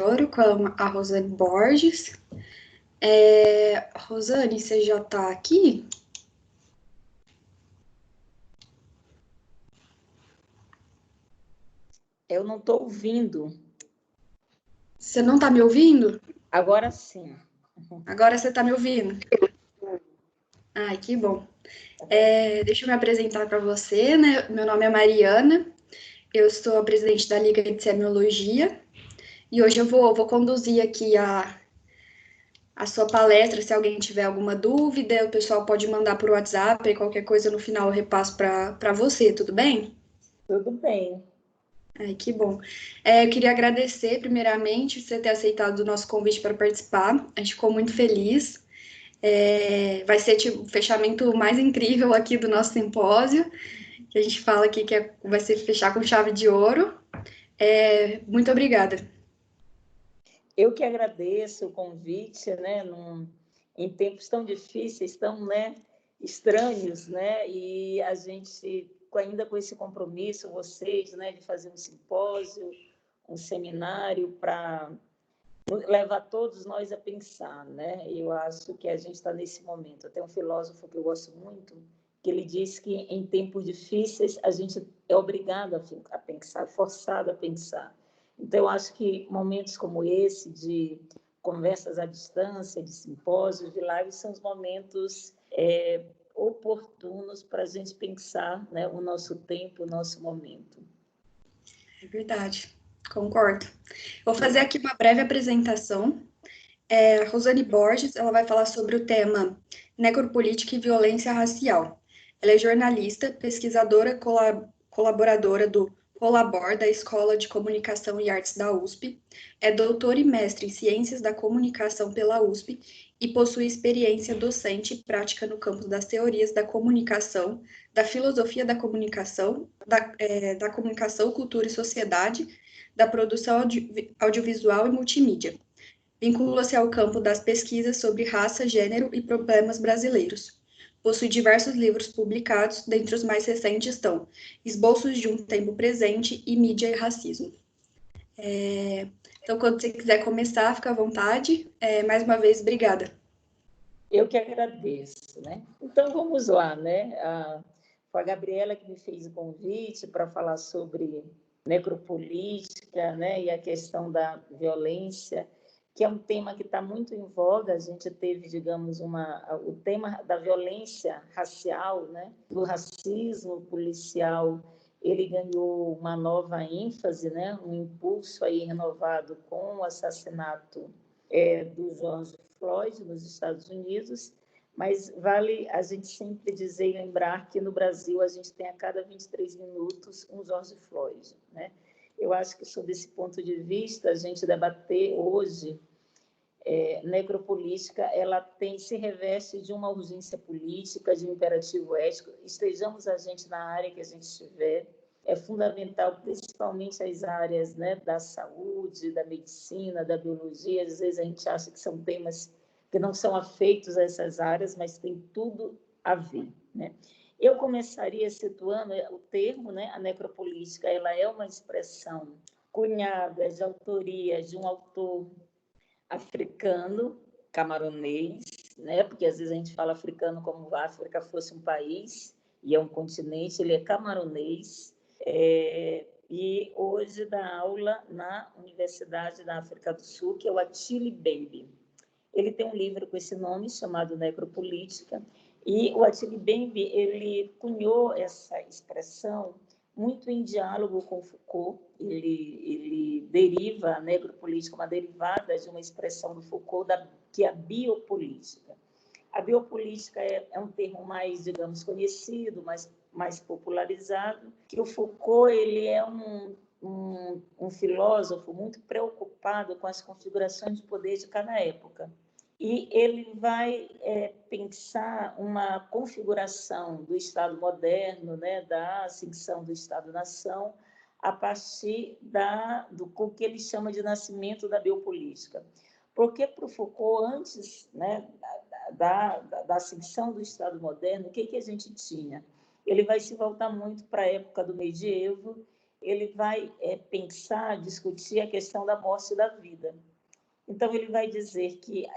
Ouro com a Rosane Borges. Rosane, você já está aqui? Eu não estou ouvindo. Você não está me ouvindo? Agora sim. Agora você está me ouvindo? Ai, que bom. Deixa eu me apresentar para você, né? Meu nome é Mariana, eu sou a presidente da Liga de Semiologia e hoje eu vou conduzir aqui a sua palestra. Se alguém tiver alguma dúvida, o pessoal pode mandar por WhatsApp e qualquer coisa no final eu repasso para você, tudo bem? Tudo bem. Ai, que bom. Eu queria agradecer, primeiramente, você ter aceitado o nosso convite para participar. A gente ficou muito feliz. Vai ser tipo, o fechamento mais incrível aqui do nosso simpósio, que a gente fala aqui que vai ser fechar com chave de ouro. Muito obrigada. Eu que agradeço o convite, né? Em tempos tão difíceis, tão, né, estranhos, né? E a gente, ainda com esse compromisso, vocês, né, de fazer um simpósio, um seminário para levar todos nós a pensar, né? Eu acho que a gente está nesse momento. Tem um filósofo que eu gosto muito, que ele diz que em tempos difíceis a gente é obrigado a pensar, forçado a pensar. Então, eu acho que momentos como esse, de conversas à distância, de simpósios, de lives, são os momentos oportunos para a gente pensar, né, o nosso tempo, o nosso momento. É verdade, concordo. Vou fazer aqui uma breve apresentação. A Rosane Borges, ela vai falar sobre o tema necropolítica e violência racial. Ela é jornalista, pesquisadora, colaboradora do Colabor, da Escola de Comunicação e Artes da USP, é doutora e mestre em Ciências da Comunicação pela USP e possui experiência docente e prática no campo das teorias da comunicação, da filosofia da comunicação, da comunicação, cultura e sociedade, da produção audiovisual e multimídia. Vincula-se ao campo das pesquisas sobre raça, gênero e problemas brasileiros. Possui diversos livros publicados, dentre os mais recentes estão Esboços de um Tempo Presente e Mídia e Racismo. Então, quando você quiser começar, fica à vontade. Mais uma vez, obrigada. Eu que agradeço, né? Então, vamos lá, né? Foi a Gabriela que me fez o convite para falar sobre necropolítica, né? E a questão da violência, que é um tema que está muito em voga. A gente teve, digamos, o tema da violência racial, né? Do racismo policial, ele ganhou uma nova ênfase, né? Um impulso aí renovado com o assassinato do George Floyd nos Estados Unidos, mas vale a gente sempre dizer e lembrar que no Brasil a gente tem a cada 23 minutos um George Floyd, né? Eu acho que, sob esse ponto de vista, a gente debater hoje necropolítica, ela se reveste de uma urgência política, de um imperativo ético, estejamos a gente na área que a gente estiver, é fundamental, principalmente as áreas, né, da saúde, da medicina, da biologia. Às vezes a gente acha que são temas que não são afeitos a essas áreas, mas tem tudo a ver, né? Eu começaria situando o termo, né, a necropolítica, ela é uma expressão cunhada de autoria de um autor africano, camaronês, né? Porque às vezes a gente fala africano como se a África fosse um país e é um continente. Ele é camaronês e hoje dá aula na Universidade da África do Sul, que é o Atili Bembe. Ele tem um livro com esse nome chamado Necropolítica, e o Atili Bembe ele cunhou essa expressão muito em diálogo com Foucault. Ele deriva a necropolítica, uma derivada de uma expressão do Foucault, que é a biopolítica. A biopolítica é um termo mais, digamos, conhecido, mais popularizado, que o Foucault ele é um filósofo muito preocupado com as configurações de poder de cada época. E ele vai pensar uma configuração do Estado moderno, né, da ascensão do Estado-nação, a partir do que ele chama de nascimento da biopolítica. Porque para o Foucault, antes, né, da ascensão do Estado moderno, o que a gente tinha? Ele vai se voltar muito para a época do medievo, ele vai pensar, discutir a questão da morte e da vida. Então, ele vai dizer que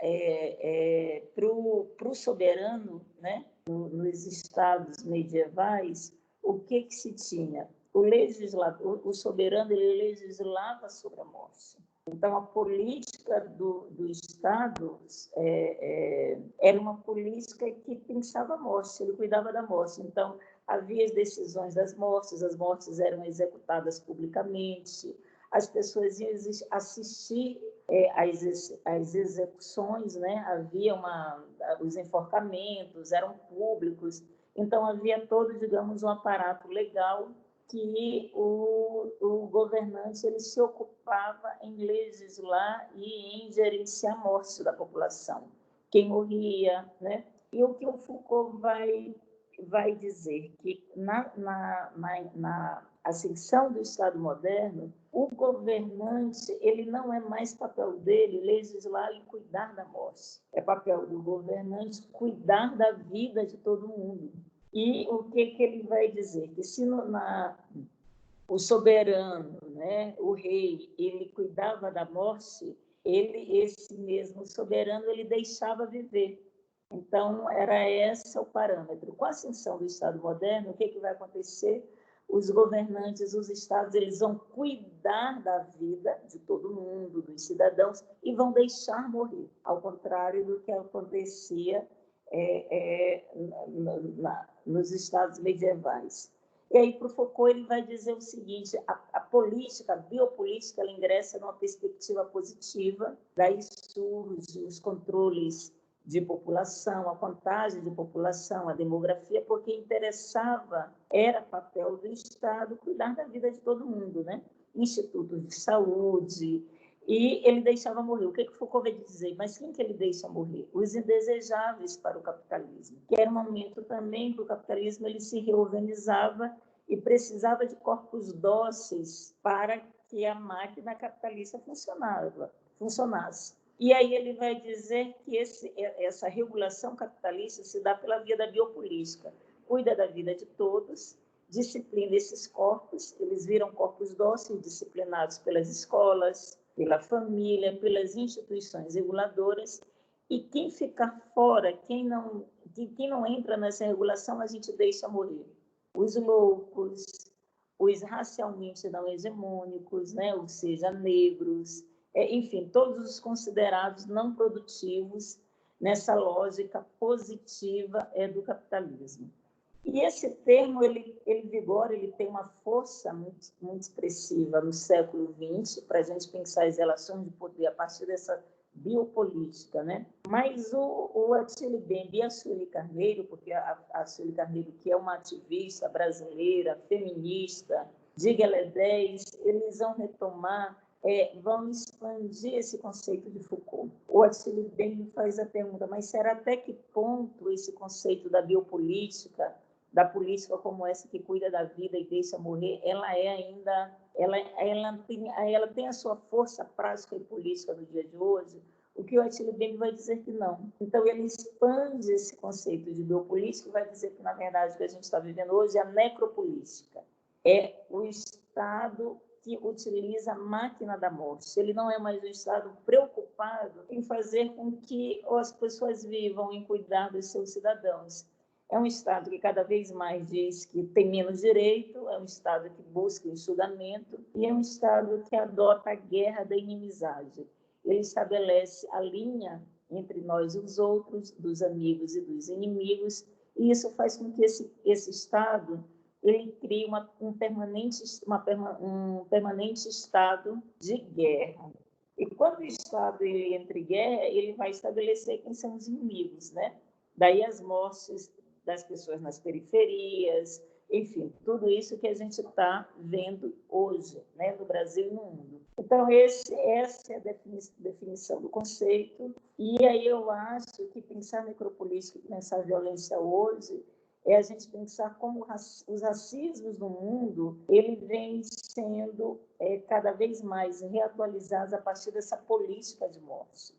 para o soberano, né, nos estados medievais, o que se tinha? O soberano ele legislava sobre a morte. Então, a política do Estado era uma política que pensava a morte, ele cuidava da morte. Então, havia as decisões das mortes, as mortes eram executadas publicamente, as pessoas iam assistir as execuções, né? Havia os enforcamentos, eram públicos, então havia todo, digamos, um aparato legal que o governante ele se ocupava em legislar e em gerenciar a morte da população, quem morria, né? E o que o Foucault vai dizer que na ascensão do Estado moderno, o governante ele não é mais papel dele legislar e cuidar da morte. É papel do governante cuidar da vida de todo mundo. E o que ele vai dizer? Que se o soberano, né, o rei, ele cuidava da morte, esse mesmo soberano, ele deixava viver. Então, era esse o parâmetro. Com a ascensão do Estado moderno, o que vai acontecer? Os governantes, os estados, eles vão cuidar da vida de todo mundo, dos cidadãos, e vão deixar morrer, ao contrário do que acontecia nos estados medievais. E aí, para o Foucault, ele vai dizer o seguinte: a política, a biopolítica, ela ingressa numa perspectiva positiva, daí surgem os controles de população, a contagem de população, a demografia, porque interessava, era papel do Estado cuidar da vida de todo mundo, né? Institutos de saúde, e ele deixava morrer. O que Foucault vai dizer? Mas quem que ele deixa morrer? Os indesejáveis para o capitalismo, que era um momento também que o capitalismo ele se reorganizava e precisava de corpos dóceis para que a máquina capitalista funcionasse. E aí ele vai dizer que essa regulação capitalista se dá pela via da biopolítica. Cuida da vida de todos, disciplina esses corpos, eles viram corpos dóceis, disciplinados pelas escolas, pela família, pelas instituições reguladoras, e quem ficar fora, quem não entra nessa regulação, a gente deixa morrer. Os loucos, os racialmente não hegemônicos, né? Ou seja, negros, enfim, todos os considerados não produtivos nessa lógica positiva do capitalismo. E esse termo, ele vigora, ele tem uma força muito, muito expressiva no século XX, para a gente pensar as relações de poder a partir dessa biopolítica, né? Mas o Attila Mbembe e a Sueli Carneiro, porque a Sueli Carneiro, que é uma ativista brasileira, feminista, de Gueledés, eles vão retomar, vão expandir esse conceito de Foucault. O Attila Mbembe faz a pergunta, mas será até que ponto esse conceito da biopolítica, da política como essa que cuida da vida e deixa morrer, ela tem a sua força prática e política no dia de hoje? O que o Attila Mbembe vai dizer que não. Então, ele expande esse conceito de biopolítica e vai dizer que, na verdade, o que a gente está vivendo hoje é a necropolítica. É o Estado que utiliza a máquina da morte. Ele não é mais um Estado preocupado em fazer com que as pessoas vivam, em cuidar dos seus cidadãos. É um Estado que cada vez mais diz que tem menos direito, é um Estado que busca o enxugamento e é um Estado que adota a guerra da inimizade. Ele estabelece a linha entre nós e os outros, dos amigos e dos inimigos, e isso faz com que esse Estado ele crie um permanente estado de guerra. E quando o Estado ele entra em guerra, ele vai estabelecer quem são os inimigos, né? Daí as mortes das pessoas nas periferias, enfim, tudo isso que a gente está vendo hoje, né, no Brasil e no mundo. Então, essa é a definição do conceito. E aí eu acho que pensar necropolítica e pensar violência hoje é a gente pensar como os racismos no mundo ele vem sendo cada vez mais reatualizados a partir dessa política de morte.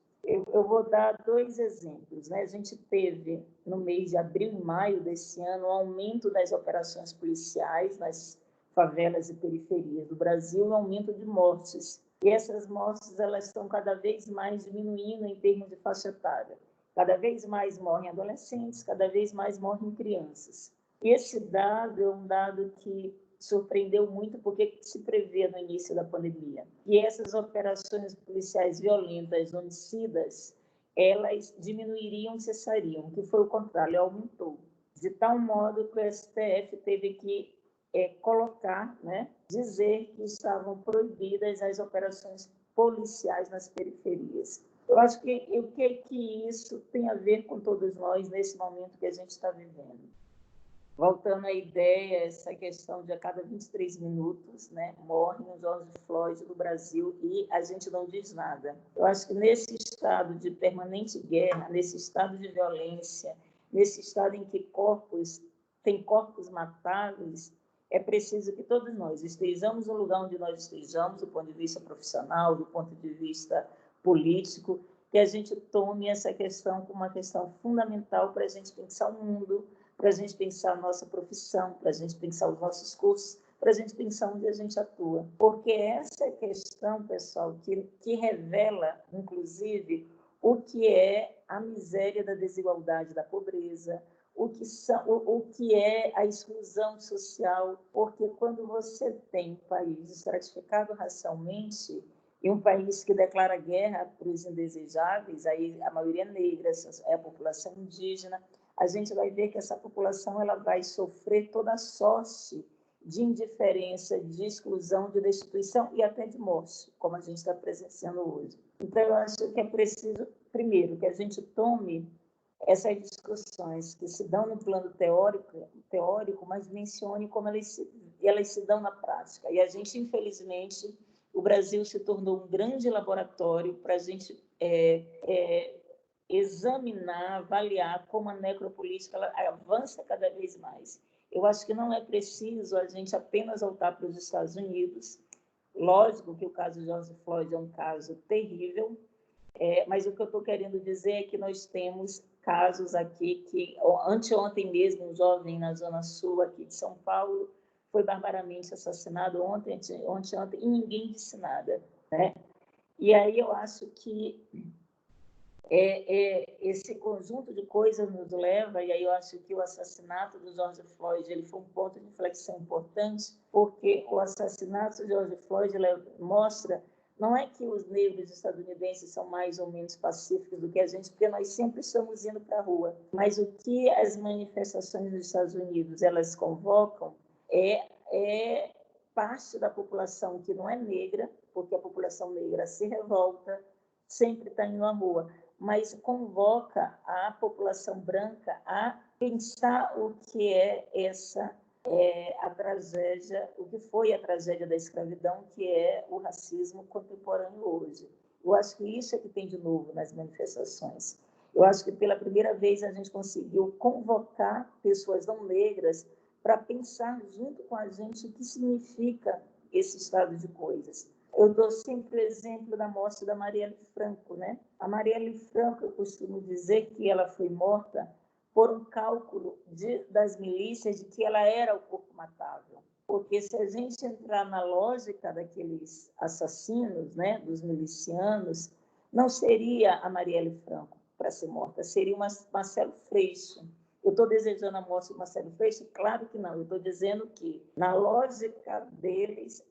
Eu vou dar 2 exemplos, né? A gente teve, no mês de abril e maio desse ano, um aumento das operações policiais nas favelas e periferias do Brasil e o aumento de mortes. E essas mortes elas estão cada vez mais diminuindo em termos de faixa etária. Cada vez mais morrem adolescentes, cada vez mais morrem crianças. Esse dado é um dado que surpreendeu muito porque se previa no início da pandemia. E essas operações policiais violentas, homicidas, elas diminuiriam, cessariam, que foi o contrário, aumentou. De tal modo que o STF teve que colocar, né, dizer que estavam proibidas as operações policiais nas periferias. Eu acho que o que isso tem a ver com todos nós nesse momento que a gente está vivendo. Voltando à ideia, essa questão de a cada 23 minutos, né, morre um George Floyd no Brasil e a gente não diz nada. Eu acho que nesse estado de permanente guerra, nesse estado de violência, nesse estado em que tem corpos matáveis, é preciso que todos nós estejamos no lugar onde nós estejamos, do ponto de vista profissional, do ponto de vista político, que a gente tome essa questão como uma questão fundamental para a gente pensar o mundo, para a gente pensar a nossa profissão, para a gente pensar os nossos cursos, para a gente pensar onde a gente atua. Porque essa é a questão, pessoal, que revela, inclusive, o que é a miséria da desigualdade, da pobreza, o que é a exclusão social, porque quando você tem um país estratificado racialmente e um país que declara guerra para os indesejáveis, aí a maioria é negra, é a população indígena, a gente vai ver que essa população ela vai sofrer toda a sorte de indiferença, de exclusão, de destituição e até de morte, como a gente está presenciando hoje. Então, eu acho que é preciso, primeiro, que a gente tome essas discussões que se dão no plano teórico, mas mencione como elas se dão na prática. E a gente, infelizmente, o Brasil se tornou um grande laboratório para a gente examinar, avaliar como a necropolítica ela avança cada vez mais. Eu acho que não é preciso a gente apenas voltar para os Estados Unidos. Lógico que o caso de George Floyd é um caso terrível, mas o que eu estou querendo dizer é que nós temos casos aqui que, anteontem mesmo, um jovem na Zona Sul aqui de São Paulo foi barbaramente assassinado ontem, e ninguém disse nada, né? E aí eu acho que esse conjunto de coisas nos leva, e aí eu acho que o assassinato do George Floyd ele foi um ponto de inflexão importante, porque o assassinato do George Floyd mostra, não é que os negros estadunidenses são mais ou menos pacíficos do que a gente, porque nós sempre estamos indo para a rua, mas o que as manifestações dos Estados Unidos elas convocam é parte da população que não é negra, porque a população negra se revolta, sempre está indo à rua, mas convoca a população branca a pensar o que é a tragédia, o que foi a tragédia da escravidão, que é o racismo contemporâneo hoje. Eu acho que isso é que tem de novo nas manifestações. Eu acho que pela primeira vez a gente conseguiu convocar pessoas não negras para pensar junto com a gente o que significa esse estado de coisas. Eu dou sempre o exemplo da morte da Marielle Franco, né? A Marielle Franco, eu costumo dizer que ela foi morta por um cálculo das milícias de que ela era o corpo matável. Porque se a gente entrar na lógica daqueles assassinos, né, dos milicianos, não seria a Marielle Franco para ser morta, seria o Marcelo Freixo. Eu estou desejando a morte do Marcelo Freixo? Claro que não. Eu estou dizendo que, na lógica deles,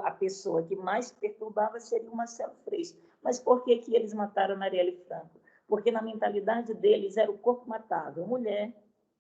a pessoa que mais perturbava seria o Marcelo Freixo. Mas por que eles mataram a Marielle Franco? Porque na mentalidade deles era o corpo matável. Mulher,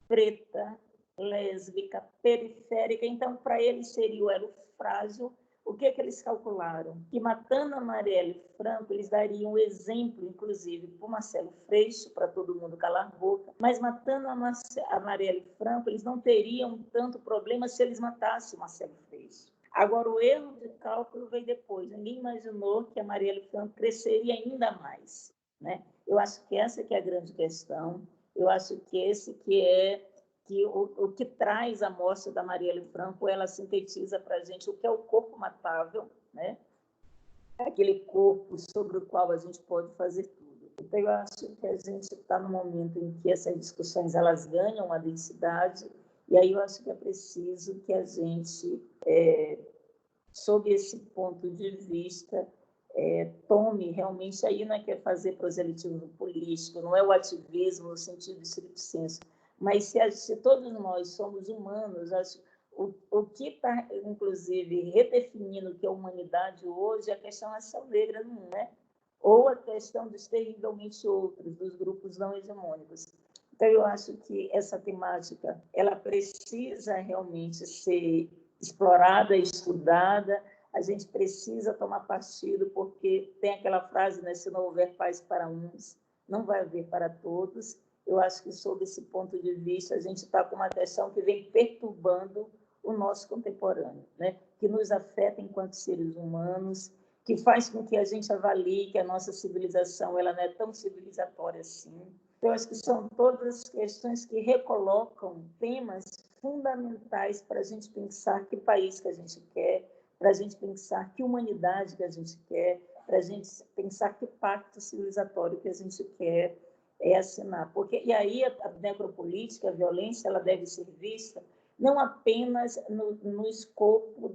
preta, lésbica, periférica. Então, para eles seria o elo frágil. O que eles calcularam? Que matando a Marielle Franco, eles dariam um exemplo, inclusive, para o Marcelo Freixo, para todo mundo calar a boca, mas matando a Marielle Franco, eles não teriam tanto problema se eles matassem o Marcelo Freixo. Agora, o erro de cálculo veio depois. Ninguém imaginou que a Marielle Franco cresceria ainda mais, né? Eu acho que essa que é a grande questão. Eu acho que esse que o que traz a morte da Marielle Franco, ela sintetiza para a gente o que é o corpo matável, né? Aquele corpo sobre o qual a gente pode fazer tudo. Então, eu acho que a gente está no momento em que essas discussões elas ganham uma densidade E aí eu acho que é preciso que a gente, sob esse ponto de vista, tome realmente, aí não é que é fazer proselitismo político, não é o ativismo no sentido de stricto senso, mas se todos nós somos humanos, o que está, inclusive, redefinindo o que é a humanidade hoje é a questão racial negra, não é? Ou a questão dos terrivelmente outros, dos grupos não hegemônicos. Então, eu acho que essa temática ela precisa realmente ser explorada, estudada. A gente precisa tomar partido, porque tem aquela frase, né, se não houver paz para uns, não vai haver para todos. Eu acho que, sob esse ponto de vista, a gente está com uma questão que vem perturbando o nosso contemporâneo, né? Que nos afeta enquanto seres humanos, que faz com que a gente avalie que a nossa civilização ela não é tão civilizatória assim. Eu acho que são todas questões que recolocam temas fundamentais para a gente pensar que país que a gente quer, para a gente pensar que humanidade que a gente quer, para a gente pensar que pacto civilizatório que a gente quer assinar. E aí a necropolítica, a violência, ela deve ser vista não apenas no escopo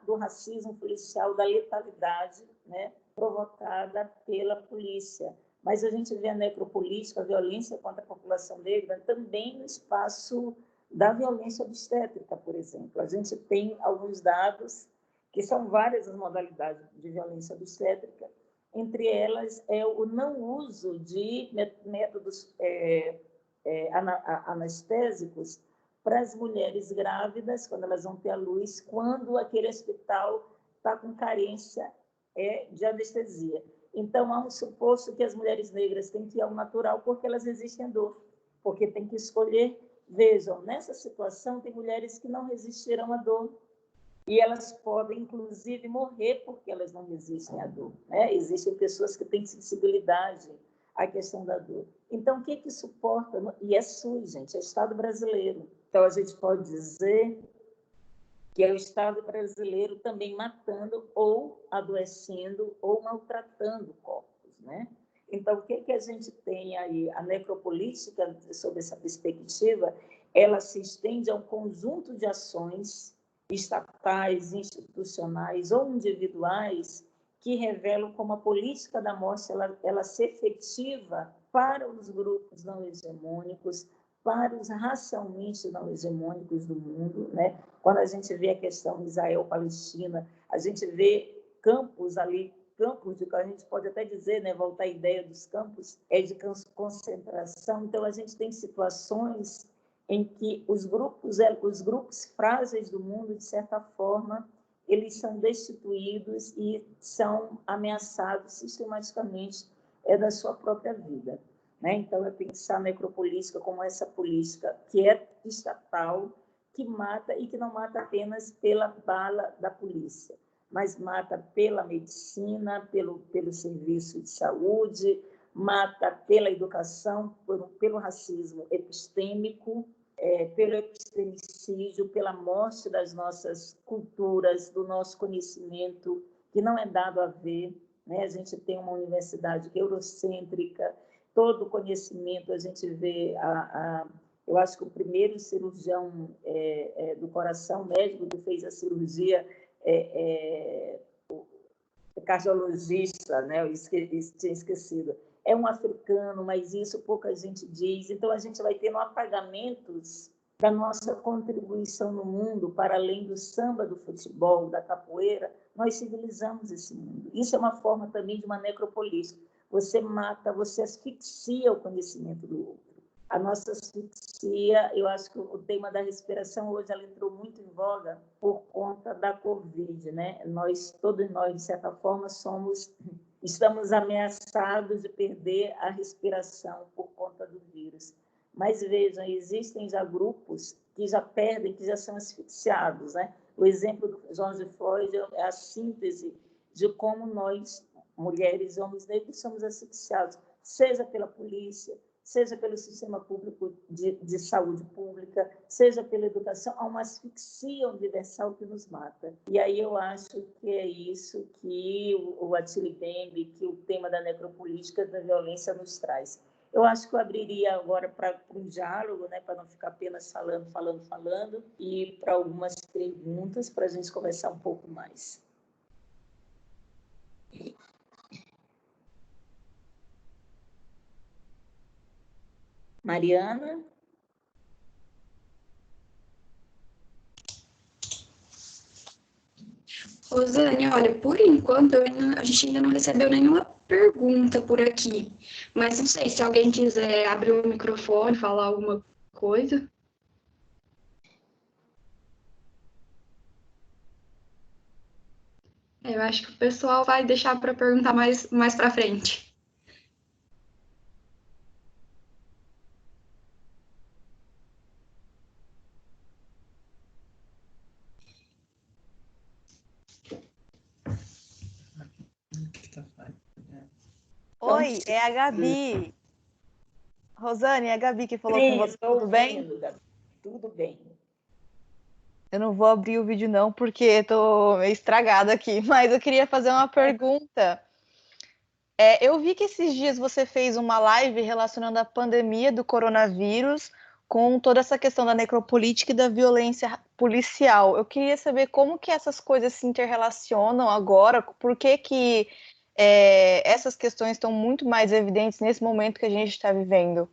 do racismo policial, da letalidade, né, provocada pela polícia, mas a gente vê a necropolítica, a violência contra a população negra, também no espaço da violência obstétrica, por exemplo. A gente tem alguns dados, que são várias as modalidades de violência obstétrica, entre elas é o não uso de métodos anestésicos para as mulheres grávidas, quando elas vão ter a luz, quando aquele hospital está com carência de anestesia. Então, há um suposto que as mulheres negras têm que ir ao natural porque elas resistem à dor, porque têm que escolher. Vejam, nessa situação, tem mulheres que não resistiram à dor e elas podem, inclusive, morrer porque elas não resistem à dor, né? Existem pessoas que têm sensibilidade à questão da dor. Então, o que suporta? E é SUS, gente, é Estado brasileiro. Então, a gente pode dizer que é o Estado brasileiro também matando ou adoecendo ou maltratando corpos, né? Então, o que a gente tem aí? A necropolítica, sob essa perspectiva, ela se estende a um conjunto de ações estatais, institucionais ou individuais que revelam como a política da morte ela se efetiva para os grupos não hegemônicos, para os racialmente não hegemônicos do mundo, né? Quando a gente vê a questão Israel-Palestina, a gente vê campos ali, campos de que a gente pode até dizer, né, voltar à ideia dos campos, de concentração. Então, a gente tem situações em que os grupos frágeis do mundo, de certa forma, eles são destituídos e são ameaçados sistematicamente da sua própria vida, né? Então, é pensar a necropolítica como essa política que é estatal, que mata e que não mata apenas pela bala da polícia, mas mata pela medicina, pelo serviço de saúde, mata pela educação, pelo racismo epistêmico, pelo epistemicídio, pela morte das nossas culturas, do nosso conhecimento, que não é dado a ver, né? A gente tem uma universidade eurocêntrica, todo o conhecimento, a gente vê eu acho que o primeiro cirurgião do coração, médico que fez a cirurgia, o cardiologista, né? Eu tinha esquecido. É um africano, mas isso pouca gente diz. Então, a gente vai tendo apagamentos da nossa contribuição no mundo, para além do samba, do futebol, da capoeira, nós civilizamos esse mundo. Isso é uma forma também de uma necropolítica. Você mata, você asfixia o conhecimento do outro. A nossa asfixia, eu acho que o tema da respiração hoje ela entrou muito em voga por conta da Covid, né? Todos nós, de certa forma, estamos ameaçados de perder a respiração por conta do vírus. Mas vejam, existem já grupos que já perdem, que já são asfixiados, né? O exemplo do George Floyd é a síntese de como nós, mulheres e homens negros, somos asfixiados, seja pela polícia, seja pelo sistema público de saúde pública, seja pela educação, há uma asfixia universal que nos mata. E aí eu acho que é isso que o Attila Mbembe, que o tema da necropolítica da violência nos traz. Eu acho que eu abriria agora para um diálogo, né, para não ficar apenas falando, e para algumas perguntas, para a gente conversar um pouco mais. Mariana? Rosane, olha, por enquanto a gente ainda não recebeu nenhuma pergunta por aqui, mas não sei se alguém quiser abrir o microfone, falar alguma coisa. Eu acho que o pessoal vai deixar para perguntar mais para frente. Oi, é a Gabi. Rosane, é a Gabi que falou com você, Estou tudo bem? ouvindo, Gabi. Tudo bem. Eu não vou abrir o vídeo não, porque estou meio estragada aqui, mas eu queria fazer uma pergunta. Eu vi que esses dias você fez uma live relacionando a pandemia do coronavírus com toda essa questão da necropolítica e da violência policial. Eu queria saber como que essas coisas se interrelacionam agora, por que essas questões estão muito mais evidentes nesse momento que a gente está vivendo.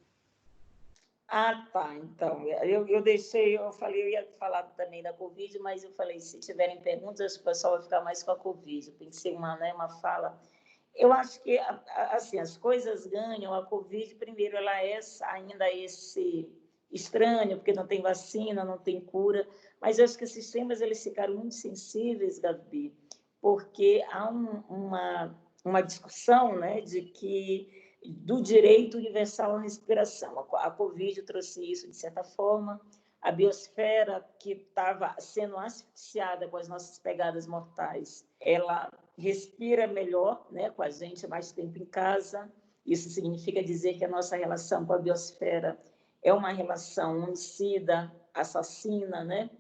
Ah, tá. Então, eu falei, eu ia falar também da Covid, mas eu falei, se tiverem perguntas, o pessoal vai ficar mais com a Covid. Eu pensei uma fala. Eu acho que, assim, as coisas ganham. A Covid, primeiro, ela é ainda esse estranho, porque não tem vacina, não tem cura, mas eu acho que esses temas, eles ficaram muito sensíveis, Gabi, porque há uma discussão, né, de que do direito universal à respiração. A Covid trouxe isso, de certa forma. A biosfera, que estava sendo asfixiada com as nossas pegadas mortais, ela respira melhor, né, com a gente mais tempo em casa. Isso significa dizer que a nossa relação com a biosfera é uma relação homicida, assassina, né,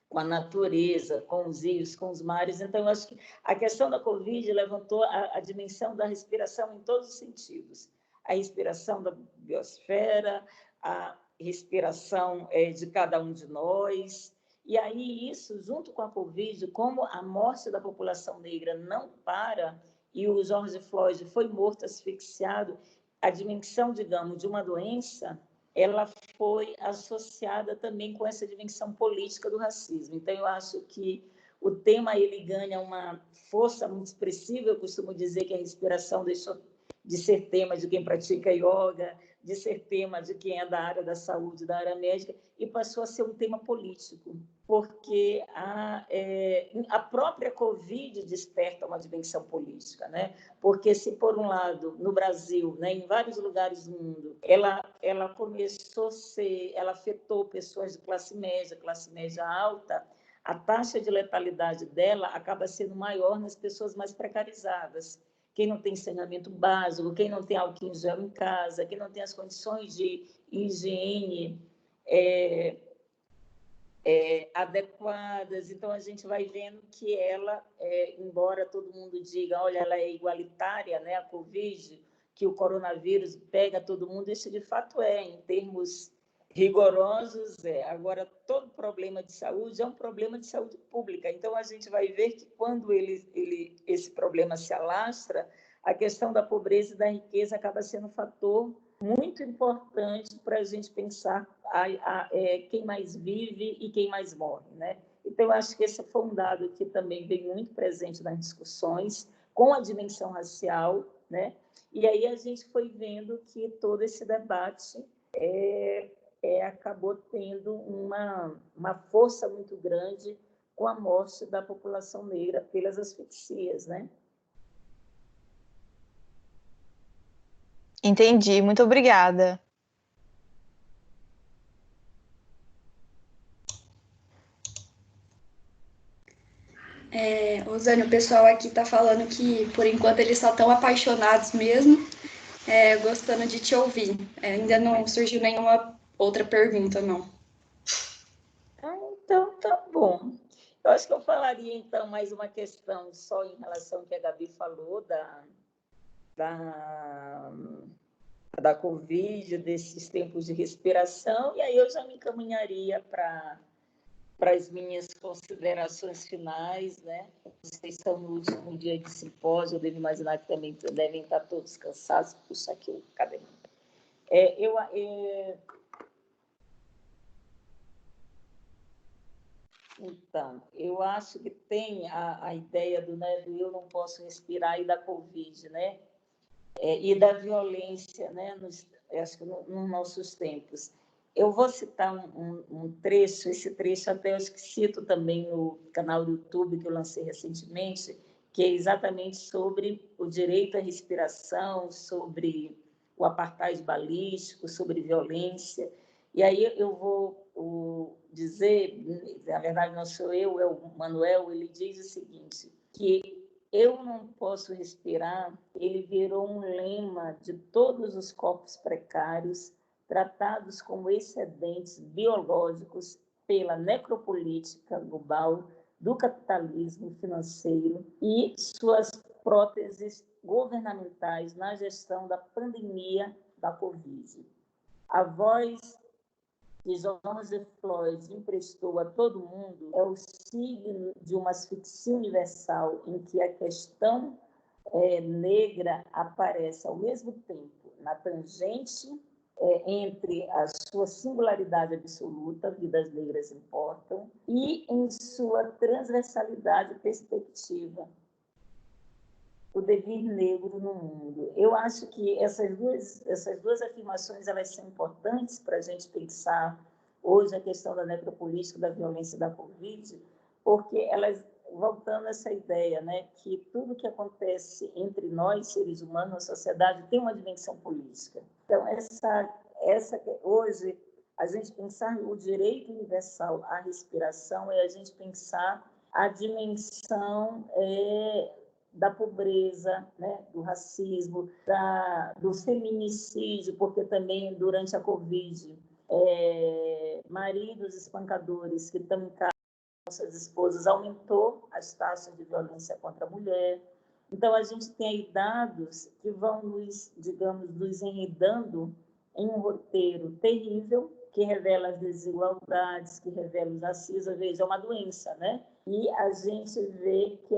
com a natureza, com os rios, com os mares. Então, eu acho que a questão da Covid levantou a dimensão da respiração em todos os sentidos. A respiração da biosfera, a respiração de cada um de nós. E aí, isso, junto com a Covid, como a morte da população negra não para, e o George Floyd foi morto asfixiado, a dimensão, digamos, de uma doença, ela foi associada também com essa dimensão política do racismo. Então, eu acho que o tema ele ganha uma força muito expressiva. Eu costumo dizer que a respiração deixou de ser tema de quem pratica yoga, de ser tema de quem é da área da saúde, da área médica, e passou a ser um tema político, porque a própria Covid desperta uma dimensão política, né? Porque se, por um lado, no Brasil, né, em vários lugares do mundo, ela começou a ser, ela afetou pessoas de classe média alta, a taxa de letalidade dela acaba sendo maior nas pessoas mais precarizadas. Quem não tem saneamento básico, quem não tem álcool em gel em casa, quem não tem as condições de higiene adequadas. Então, a gente vai vendo que ela, embora todo mundo diga, olha, ela é igualitária, né, a Covid, que o coronavírus pega todo mundo, isso de fato em termos rigorosos, Agora, todo problema de saúde é um problema de saúde pública. Então, a gente vai ver que quando esse problema se alastra, a questão da pobreza e da riqueza acaba sendo um fator muito importante para a gente pensar quem mais vive e quem mais morre, né? Então, eu acho que esse foi um dado que também vem muito presente nas discussões, com a dimensão racial, né? E aí a gente foi vendo que todo esse debate acabou tendo uma força muito grande com a morte da população negra pelas asfixias, né? Entendi, muito obrigada. Rosane, o pessoal aqui está falando que, por enquanto, eles só estão apaixonados mesmo, gostando de te ouvir. Ainda não surgiu nenhuma outra pergunta, não. Então, tá bom. Eu acho que eu falaria, então, mais uma questão só em relação ao que a Gabi falou, da Covid, desses tempos de respiração, e aí eu já me encaminharia para as minhas considerações finais, né? Vocês estão no último dia de simpósio, eu devo imaginar que também devem estar todos cansados. Puxa aqui o caderno. Então, eu acho que tem a ideia do eu não posso respirar e da Covid, né? E da violência, né? Acho que nos nossos tempos. Eu vou citar um trecho, esse trecho até eu cito também no canal do YouTube que eu lancei recentemente, que é exatamente sobre o direito à respiração, sobre o apartheid balístico, sobre violência. E aí eu vou dizer, na verdade não sou eu, é o Manuel, ele diz o seguinte, que eu não posso respirar, ele virou um lema de todos os corpos precários, tratados como excedentes biológicos pela necropolítica global do capitalismo financeiro e suas próteses governamentais na gestão da pandemia da Covid. A voz que George Floyd emprestou a todo mundo é o signo de uma asfixia universal em que a questão negra aparece ao mesmo tempo na tangente entre a sua singularidade absoluta, vidas negras importam, e em sua transversalidade e perspectiva, o devir negro no mundo. Eu acho que essas duas afirmações elas são importantes para a gente pensar hoje a questão da necropolítica, da violência da Covid, porque elas, voltando a essa ideia, né, que tudo que acontece entre nós, seres humanos, na sociedade, tem uma dimensão política. Então, hoje, a gente pensar o direito universal à respiração é a gente pensar a dimensão da pobreza, né, do racismo, do feminicídio, porque também durante a Covid, maridos espancadores que estão em casa com suas esposas, aumentou as taxas de violência contra a mulher. Então, a gente tem aí dados que vão nos enredando em um roteiro terrível, que revela as desigualdades, que revela os racismos. Veja, é uma doença, né? E a gente vê que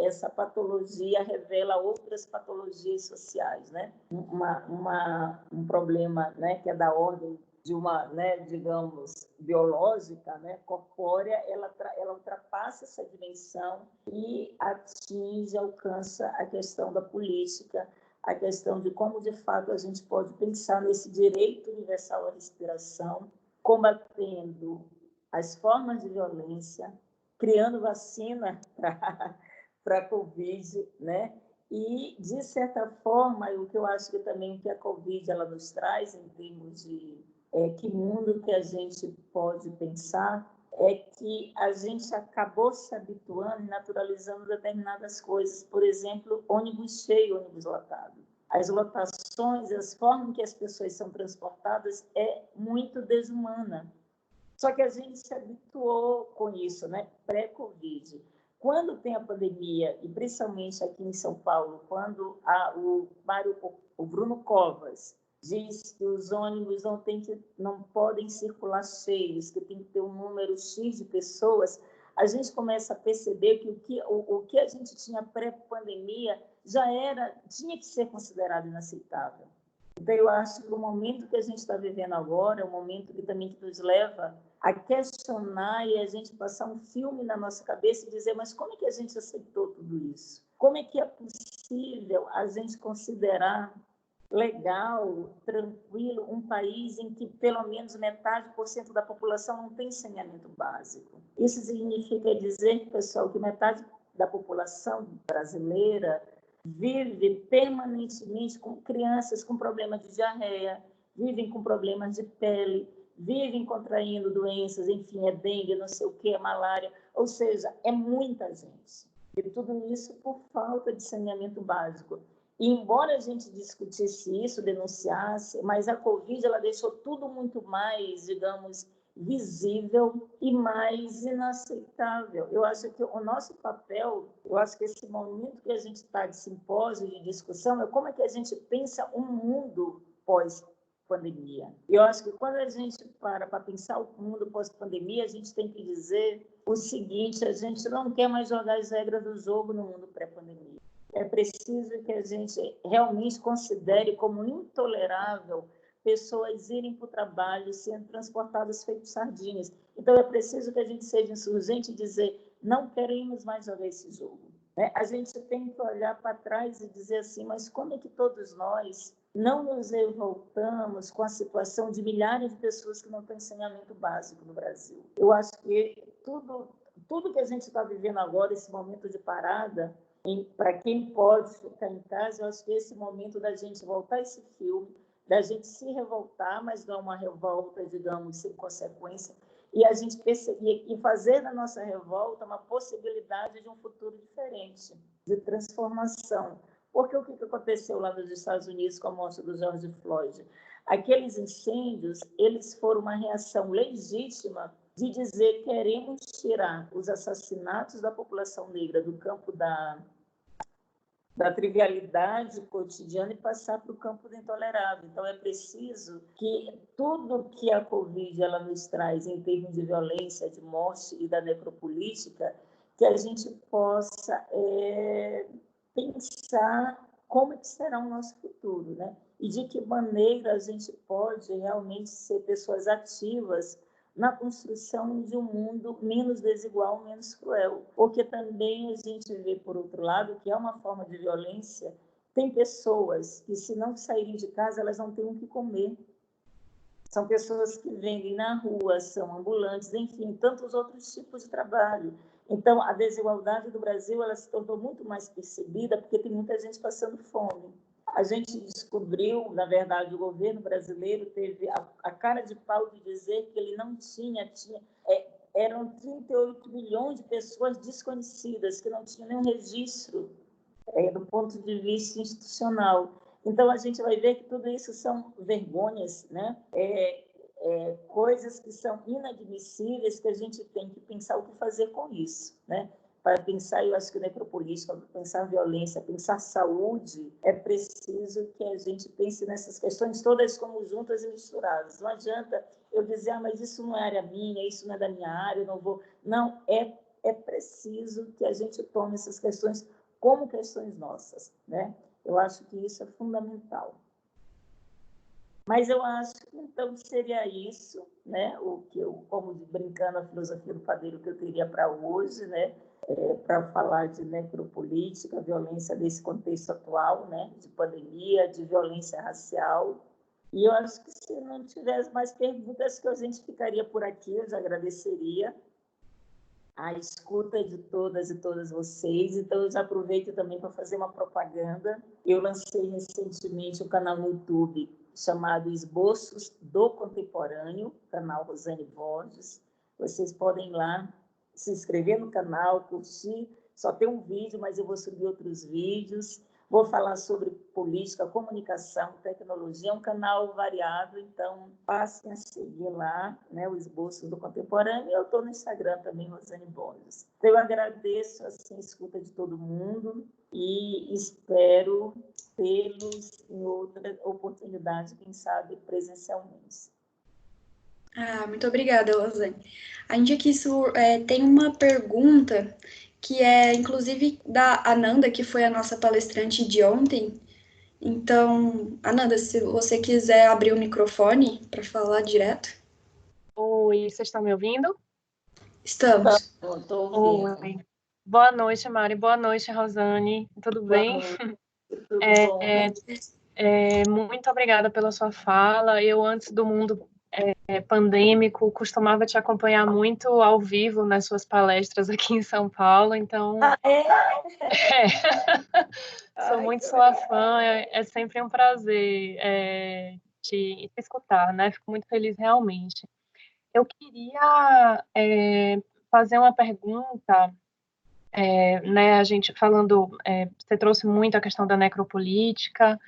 essa patologia revela outras patologias sociais, né? Um problema, né, que é da ordem de uma, né, digamos, biológica, né, corpórea, ela ultrapassa essa dimensão e alcança a questão da política, a questão de como, de fato, a gente pode pensar nesse direito universal à respiração, combatendo as formas de violência, criando vacina para a Covid, né? E, de certa forma, o que eu acho que também que a Covid ela nos traz em termos de que mundo que a gente pode pensar é que a gente acabou se habituando e naturalizando determinadas coisas. Por exemplo, ônibus cheio, ônibus lotado. As lotações, as formas que as pessoas são transportadas é muito desumana. Só que a gente se habituou com isso, né? Pré-Covid. Quando tem a pandemia, e principalmente aqui em São Paulo, quando o Bruno Covas diz que os ônibus não podem circular cheios, que tem que ter um número X de pessoas, a gente começa a perceber que o que a gente tinha pré-pandemia tinha que ser considerado inaceitável. Então, eu acho que o momento que a gente está vivendo agora é um momento que também nos leva a questionar e a gente passar um filme na nossa cabeça e dizer, mas como é que a gente aceitou tudo isso? Como é que é possível a gente considerar legal, tranquilo, um país em que pelo menos metade por cento da população não tem saneamento básico? Isso significa dizer, pessoal, que metade da população brasileira vive permanentemente com crianças com problemas de diarreia, vivem com problemas de pele, vivem contraindo doenças, enfim, é dengue, não sei o que, é malária, ou seja, é muita gente. E tudo isso por falta de saneamento básico. E embora a gente discutisse isso, denunciasse, mas a Covid ela deixou tudo muito mais, digamos, visível e mais inaceitável. Eu acho que o nosso papel, eu acho que esse momento que a gente está de simpósio, de discussão, é como é que a gente pensa um mundo pós-pandemia. Eu acho que quando a gente para pensar o mundo pós-pandemia, a gente tem que dizer o seguinte: a gente não quer mais jogar as regras do jogo no mundo pré-pandemia. É preciso que a gente realmente considere como intolerável pessoas irem para o trabalho sendo transportadas feitas sardinhas. Então, é preciso que a gente seja insurgente e dizer: não queremos mais jogar esse jogo. A gente tem que olhar para trás e dizer assim: mas como é que todos nós não nos revoltamos com a situação de milhares de pessoas que não têm saneamento básico no Brasil? Eu acho que tudo que a gente está vivendo agora, esse momento de parada, para quem pode ficar em casa, eu acho que esse momento da gente voltar esse filme, da gente se revoltar, mas não uma revolta, digamos, sem consequência, e a gente e fazer da nossa revolta uma possibilidade de um futuro diferente, de transformação. Porque o que aconteceu lá nos Estados Unidos com a morte do George Floyd? Aqueles incêndios, eles foram uma reação legítima de dizer: queremos tirar os assassinatos da população negra do campo da trivialidade cotidiana e passar para o campo do intolerável. Então, é preciso que tudo que a Covid ela nos traz em termos de violência, de morte e da necropolítica, que a gente possa pensar como que será o nosso futuro, né? E de que maneira a gente pode realmente ser pessoas ativas na construção de um mundo menos desigual, menos cruel. Porque também a gente vê, por outro lado, que é uma forma de violência. Tem pessoas que, se não saírem de casa, elas não têm o que comer. São pessoas que vendem na rua, são ambulantes, enfim, tantos outros tipos de trabalho. Então, a desigualdade do Brasil ela se tornou muito mais percebida porque tem muita gente passando fome. A gente descobriu, na verdade, o governo brasileiro teve a cara de pau de dizer que ele não tinha eram 38 milhões de pessoas desconhecidas, que não tinham nenhum registro do ponto de vista institucional. Então, a gente vai ver que tudo isso são vergonhas, né? Coisas que são inadmissíveis, que a gente tem que pensar o que fazer com isso, né? Para pensar, eu acho que necropolítica, para pensar violência, pensar saúde, é preciso que a gente pense nessas questões todas como juntas e misturadas. Não adianta eu dizer: mas isso não é área minha, isso não é da minha área, eu não vou... Não, é preciso que a gente tome essas questões como questões nossas, né? Eu acho que isso é fundamental. Mas eu acho que, então, seria isso, né? O que eu, como brincando a filosofia do padeiro, que eu teria para hoje, né? Para falar de necropolítica, violência nesse contexto atual, né? De pandemia, de violência racial. E eu acho que, se não tivesse mais perguntas, que a gente ficaria por aqui. Eu já agradeceria a escuta de todas e todas vocês. Então, eu já aproveito também para fazer uma propaganda. Eu lancei recentemente um canal no YouTube chamado Esboços do Contemporâneo, canal Rosane Borges. Vocês podem ir lá, se inscrever no canal, curtir. Só tem um vídeo, mas eu vou subir outros vídeos. Vou falar sobre política, comunicação, tecnologia. É um canal variado, então passem a seguir lá, né, o Esboços do Contemporâneo. Eu estou no Instagram também, Rosane Borges. Então, eu agradeço assim, a escuta de todo mundo e espero tê-los em outra oportunidade, quem sabe presencialmente. Muito obrigada, Rosane. A gente aqui tem uma pergunta que é, inclusive, da Ananda, que foi a nossa palestrante de ontem. Então, Ananda, se você quiser abrir o microfone para falar direto. Oi, vocês estão me ouvindo? Estamos. Estou ouvindo. Oi. Boa noite, Mari. Boa noite, Rosane. Tudo bem? Tudo bom? Muito obrigada pela sua fala. Eu, antes do mundo pandêmico, costumava te acompanhar muito ao vivo nas suas palestras aqui em São Paulo, então sou muito sua fã. É sempre um prazer te escutar, né? Fico muito feliz realmente. Eu queria fazer uma pergunta, né? A gente falando, você trouxe muito a questão da necropolítica.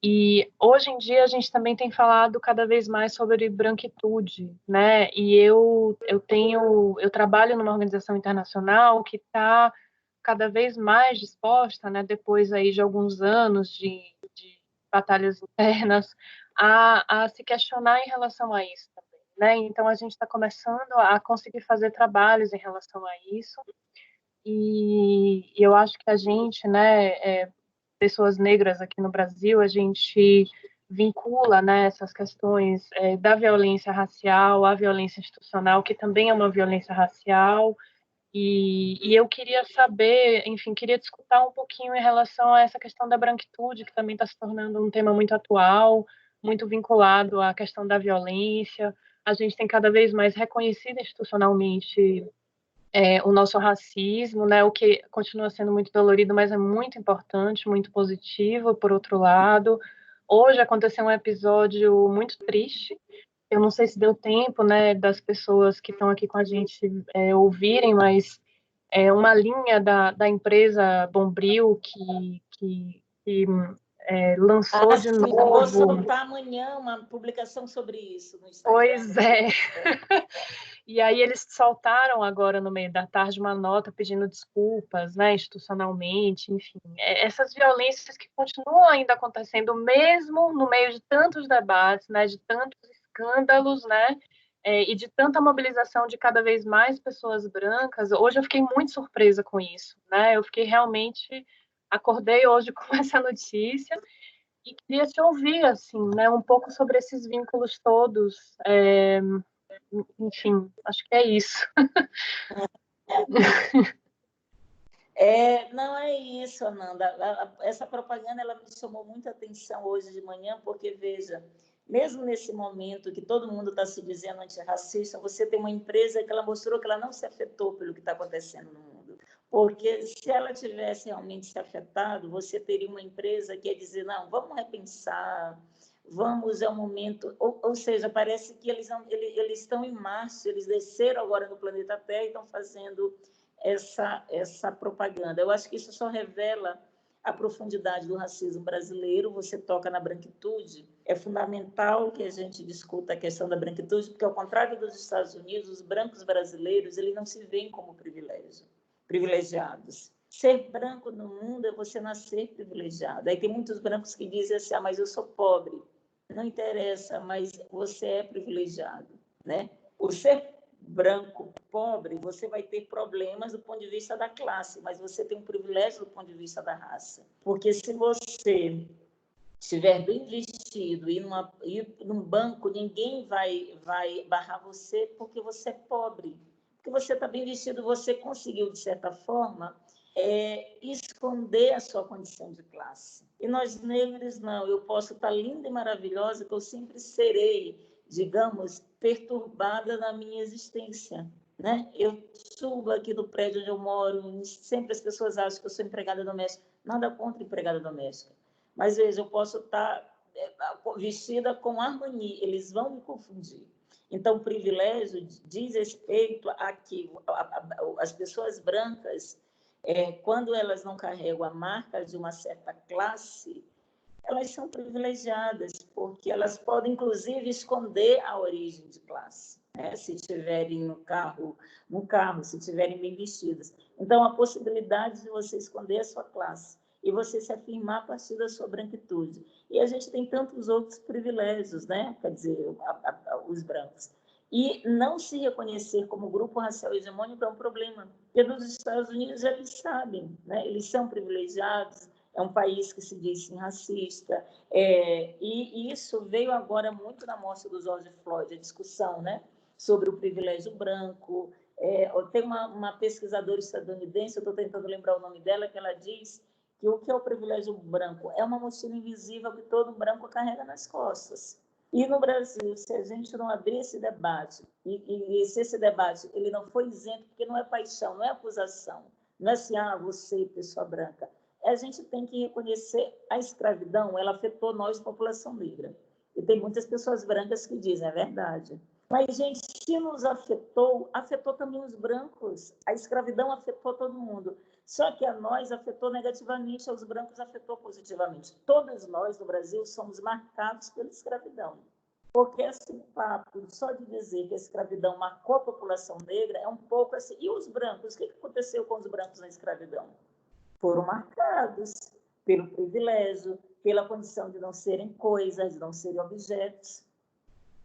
E hoje em dia a gente também tem falado cada vez mais sobre branquitude, né? E eu trabalho numa organização internacional que está cada vez mais disposta, né, depois aí de alguns anos de batalhas internas, a se questionar em relação a isso também, né? Então a gente está começando a conseguir fazer trabalhos em relação a isso, e eu acho que a gente, né, pessoas negras aqui no Brasil, a gente vincula, né, essas questões da violência racial à violência institucional, que também é uma violência racial, e eu queria saber, enfim, queria te escutar um pouquinho em relação a essa questão da branquitude, que também está se tornando um tema muito atual, muito vinculado à questão da violência. A gente tem cada vez mais reconhecido institucionalmente o nosso racismo, né, o que continua sendo muito dolorido, mas é muito importante, muito positivo, por outro lado. Hoje aconteceu um episódio muito triste. Eu não sei se deu tempo, né, das pessoas que estão aqui com a gente ouvirem, mas é uma linha da empresa Bombril que lançou de Sim, eu vou novo. soltar amanhã uma publicação sobre isso no Instagram. Pois é. E aí eles soltaram agora no meio da tarde uma nota pedindo desculpas, né, institucionalmente, enfim. Essas violências que continuam ainda acontecendo, mesmo no meio de tantos debates, né, de tantos escândalos, né, e de tanta mobilização de cada vez mais pessoas brancas. Hoje eu fiquei muito surpresa com isso, né? Eu fiquei realmente, acordei hoje com essa notícia e queria te ouvir, assim, né, um pouco sobre esses vínculos todos. Enfim, acho que é isso. Não é isso, Ananda. Essa propaganda ela me chamou muita atenção hoje de manhã, porque, veja, mesmo nesse momento que todo mundo está se dizendo antirracista, você tem uma empresa que ela mostrou que ela não se afetou pelo que está acontecendo no mundo. Porque se ela tivesse realmente se afetado, você teria uma empresa que ia dizer, não, vamos repensar, vamos ao momento... Ou seja, parece que eles estão em março, eles desceram agora no planeta Terra e estão fazendo essa propaganda. Eu acho que isso só revela a profundidade do racismo brasileiro. Você toca na branquitude. É fundamental que a gente discuta a questão da branquitude, porque, ao contrário dos Estados Unidos, os brancos brasileiros eles não se veem como privilegiados. Ser branco no mundo é você nascer privilegiado. Aí tem muitos brancos que dizem assim, mas eu sou pobre. Não interessa, mas você é privilegiado, né? O ser branco, pobre, você vai ter problemas do ponto de vista da classe, mas você tem um privilégio do ponto de vista da raça. Porque se você estiver bem vestido e ir num banco, ninguém vai barrar você porque você é pobre. Porque você está bem vestido, você conseguiu, de certa forma, esconder a sua condição de classe. E nós negros, não. Eu posso estar linda e maravilhosa, que eu sempre serei, digamos, perturbada na minha existência, né? Eu subo aqui do prédio onde eu moro, sempre as pessoas acham que eu sou empregada doméstica. Nada contra empregada doméstica. Mas, veja, eu posso estar vestida com harmonia, eles vão me confundir. Então, o privilégio diz respeito a que as pessoas brancas, quando elas não carregam a marca de uma certa classe, elas são privilegiadas, porque elas podem, inclusive, esconder a origem de classe, né? Se estiverem no carro, se estiverem bem vestidas. Então, a possibilidade de você esconder a sua classe e você se afirmar a partir da sua branquitude. E a gente tem tantos outros privilégios, né? Quer dizer, os brancos. E não se reconhecer como grupo racial hegemônico é um problema. Porque nos Estados Unidos eles sabem, né? Eles são privilegiados, é um país que se diz racista, e isso veio agora muito na morte do George Floyd, a discussão, né, sobre o privilégio branco. Tem uma pesquisadora estadunidense, eu estou tentando lembrar o nome dela, que ela diz que o que é o privilégio branco? É uma mochila invisível que todo branco carrega nas costas. E no Brasil, se a gente não abrir esse debate, e se esse debate ele não foi isento, porque não é paixão, não é acusação, não é assim, você, pessoa branca, a gente tem que reconhecer a escravidão, ela afetou nós, população negra. E tem muitas pessoas brancas que dizem, é verdade. Mas, gente, se nos afetou também os brancos. A escravidão afetou todo mundo. Só que a nós afetou negativamente, aos brancos afetou positivamente. Todos nós, no Brasil, somos marcados pela escravidão. Porque esse papo só de dizer que a escravidão marcou a população negra é um pouco assim. E os brancos? O que aconteceu com os brancos na escravidão? Foram marcados pelo privilégio, pela condição de não serem coisas, de não serem objetos,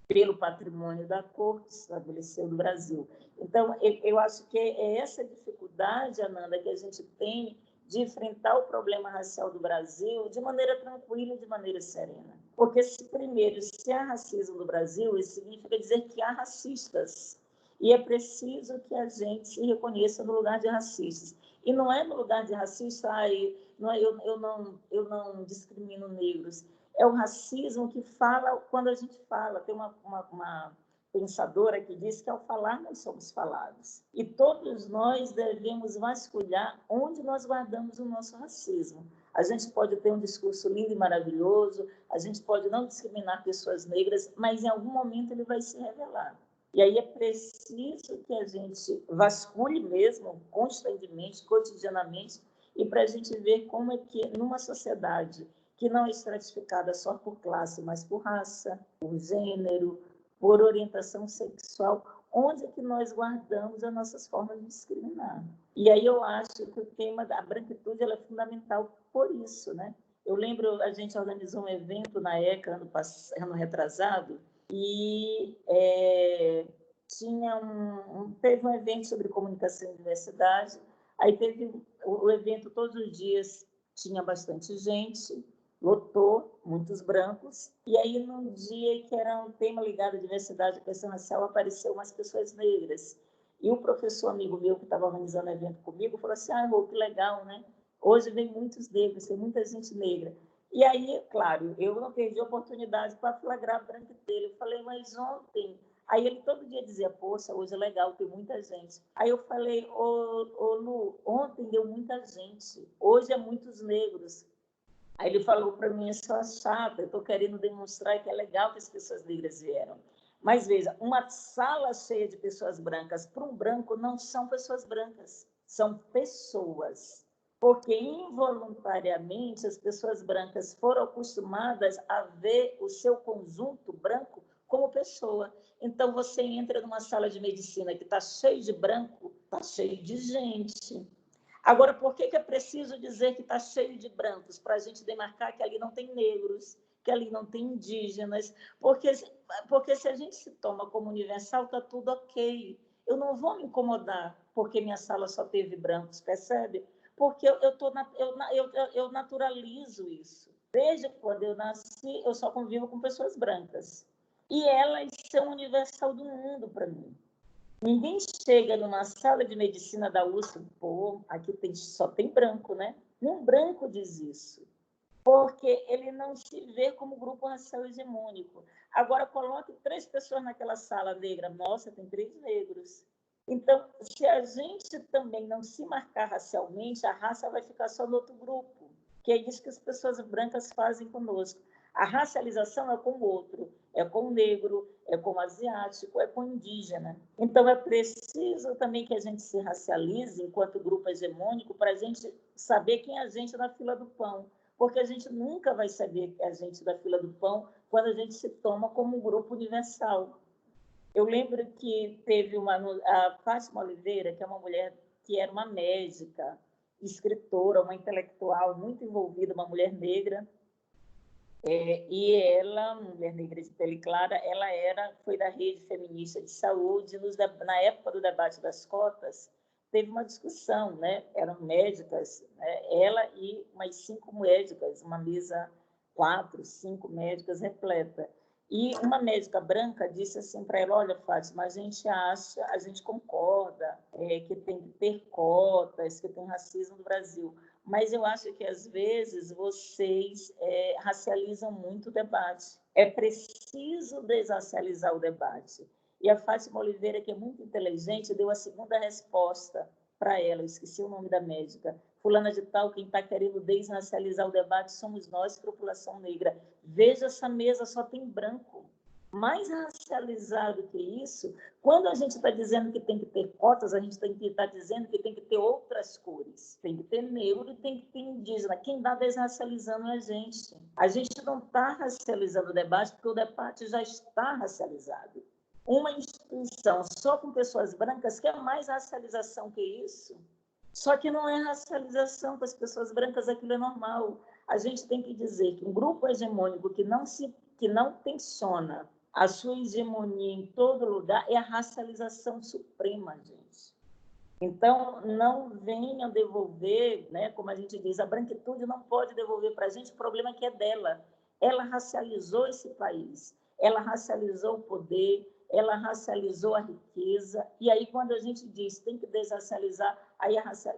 pelo patrimônio da cor que se estabeleceu no Brasil. Então, eu acho que é essa dificuldade, Ananda, que a gente tem de enfrentar o problema racial do Brasil de maneira tranquila e de maneira serena. Porque, primeiro, se há racismo no Brasil, isso significa dizer que há racistas. E é preciso que a gente se reconheça no lugar de racistas. E não é no lugar de racista, eu não discrimino negros. É o racismo que fala quando a gente fala. Tem uma pensadora que diz que ao falar nós somos falados. E todos nós devemos vasculhar onde nós guardamos o nosso racismo. A gente pode ter um discurso lindo e maravilhoso, a gente pode não discriminar pessoas negras, mas em algum momento ele vai se revelar. E aí é preciso que a gente vasculhe mesmo, constantemente, cotidianamente, e para a gente ver como é que, numa sociedade que não é estratificada só por classe, mas por raça, por gênero, por orientação sexual, onde é que nós guardamos as nossas formas de discriminar. E aí eu acho que o tema da branquitude ela é fundamental por isso, né? Eu lembro, a gente organizou um evento na ECA, ano retrasado, e teve um evento sobre comunicação e diversidade, aí teve o evento todos os dias, tinha bastante gente, lotou, muitos brancos, e aí num dia que era um tema ligado à diversidade e questão racial, apareceu umas pessoas negras. E o professor amigo meu que estava organizando o evento comigo falou assim, Rô, que legal, né? Hoje vem muitos negros, tem muita gente negra. E aí, claro, eu não perdi a oportunidade para flagrar a branca dele. Eu falei, mas ontem... Aí ele todo dia dizia, poxa, hoje é legal, tem muita gente. Aí eu falei, ô Lu, ontem deu muita gente, hoje é muitos negros. Aí ele falou para mim, só chata, eu estou querendo demonstrar que é legal que as pessoas negras vieram. Mas veja, uma sala cheia de pessoas brancas, para um branco, não são pessoas brancas, são pessoas. Porque involuntariamente as pessoas brancas foram acostumadas a ver o seu conjunto branco como pessoa. Então você entra numa sala de medicina que está cheio de branco, está cheio de gente. Agora, por que é preciso dizer que está cheio de brancos? Para a gente demarcar que ali não tem negros, que ali não tem indígenas, porque se a gente se toma como universal, está tudo ok. Eu não vou me incomodar porque minha sala só teve brancos, percebe? Porque eu naturalizo isso. Desde quando eu nasci, eu só convivo com pessoas brancas. E elas são universal do mundo para mim. Ninguém chega numa sala de medicina da USP, pô, aqui só tem branco, né? Nem branco diz isso, porque ele não se vê como grupo racial hegemônico. Agora, coloque 3 pessoas naquela sala negra, nossa, tem 3 negros. Então, se a gente também não se marcar racialmente, a raça vai ficar só no outro grupo, que é isso que as pessoas brancas fazem conosco. A racialização é com o outro, é com o negro, é com o asiático, é com o indígena. Então, é preciso também que a gente se racialize enquanto grupo hegemônico para a gente saber quem é a gente na fila do pão, porque a gente nunca vai saber quem é a gente da fila do pão quando a gente se toma como um grupo universal. Eu lembro que teve a Fátima Oliveira, que é uma mulher que era uma médica, escritora, uma intelectual muito envolvida, uma mulher negra, e ela, mulher negra de pele clara, ela foi da Rede Feminista de Saúde. Na época do debate das cotas, teve uma discussão, né? Eram médicas, né? Ela e umas 5 médicas, uma mesa 4, 5 médicas repleta. E uma médica branca disse assim para ela, olha, Fátima, a gente concorda que tem que ter cotas, que tem racismo no Brasil, mas eu acho que, às vezes, vocês racializam muito o debate. É preciso desracializar o debate. E a Fátima Oliveira, que é muito inteligente, deu a segunda resposta para ela, eu esqueci o nome da médica. Fulana de tal, quem está querendo desracializar o debate somos nós, população negra. Veja essa mesa, só tem branco. Mais racializado que isso, quando a gente está dizendo que tem que ter cotas, a gente tem que estar dizendo que tem que ter outras cores. Tem que ter negro e tem que ter indígena. Quem está desracializando é a gente. A gente não está racializando o debate, porque o debate já está racializado. Uma instituição só com pessoas brancas quer mais racialização que isso. Só que não é racialização com as pessoas brancas, aquilo é normal. A gente tem que dizer que um grupo hegemônico que não tensiona a sua hegemonia em todo lugar é a racialização suprema, gente. Então, não venham devolver, né, como a gente diz, a branquitude não pode devolver para a gente o problema que é dela. Ela racializou esse país, ela racializou o poder, ela racializou a riqueza, e aí quando a gente diz tem que desracializar, aí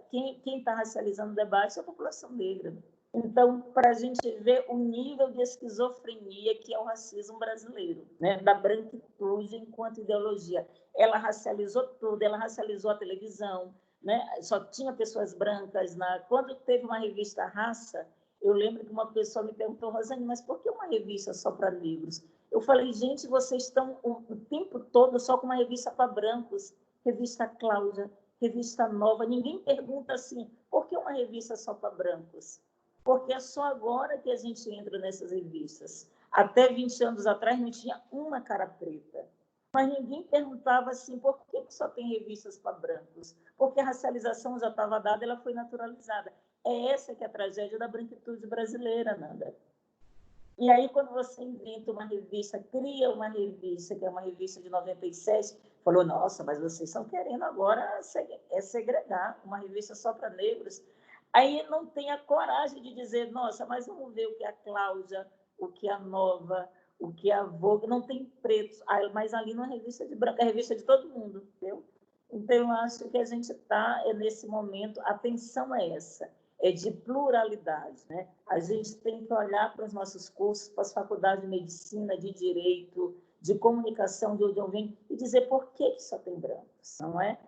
quem está racializando o debate é a população negra. Então, para a gente ver o nível de esquizofrenia que é o racismo brasileiro, né? Da branquitude enquanto ideologia. Ela racializou tudo, ela racializou a televisão, né? Só tinha pessoas brancas. Quando teve uma revista Raça, eu lembro que uma pessoa me perguntou, Rosane, mas por que uma revista só para negros? Eu falei, gente, vocês estão o tempo todo só com uma revista para brancos, revista Cláudia, revista Nova. Ninguém pergunta assim, por que uma revista só para brancos? Porque é só agora que a gente entra nessas revistas. Até 20 anos atrás não tinha uma cara preta. Mas ninguém perguntava assim, por que só tem revistas para brancos? Porque a racialização já estava dada, ela foi naturalizada. É essa que é a tragédia da branquitude brasileira, Nanda. E aí, quando você inventa uma revista, cria uma revista, que é uma revista de 97, falou, nossa, mas vocês estão querendo agora segregar uma revista só para negros. Aí não tem a coragem de dizer, nossa, mas vamos ver o que é a Cláudia, o que é a Nova, o que é a Vogue, não tem pretos, mas ali não é revista de branco, é revista de todo mundo, entendeu? Então, eu acho que a gente está, nesse momento, a tensão é essa, é de pluralidade, né? A gente tem que olhar para os nossos cursos, para as faculdades de medicina, de direito, de comunicação, de onde eu venho, e dizer por que só tem brancos, não é?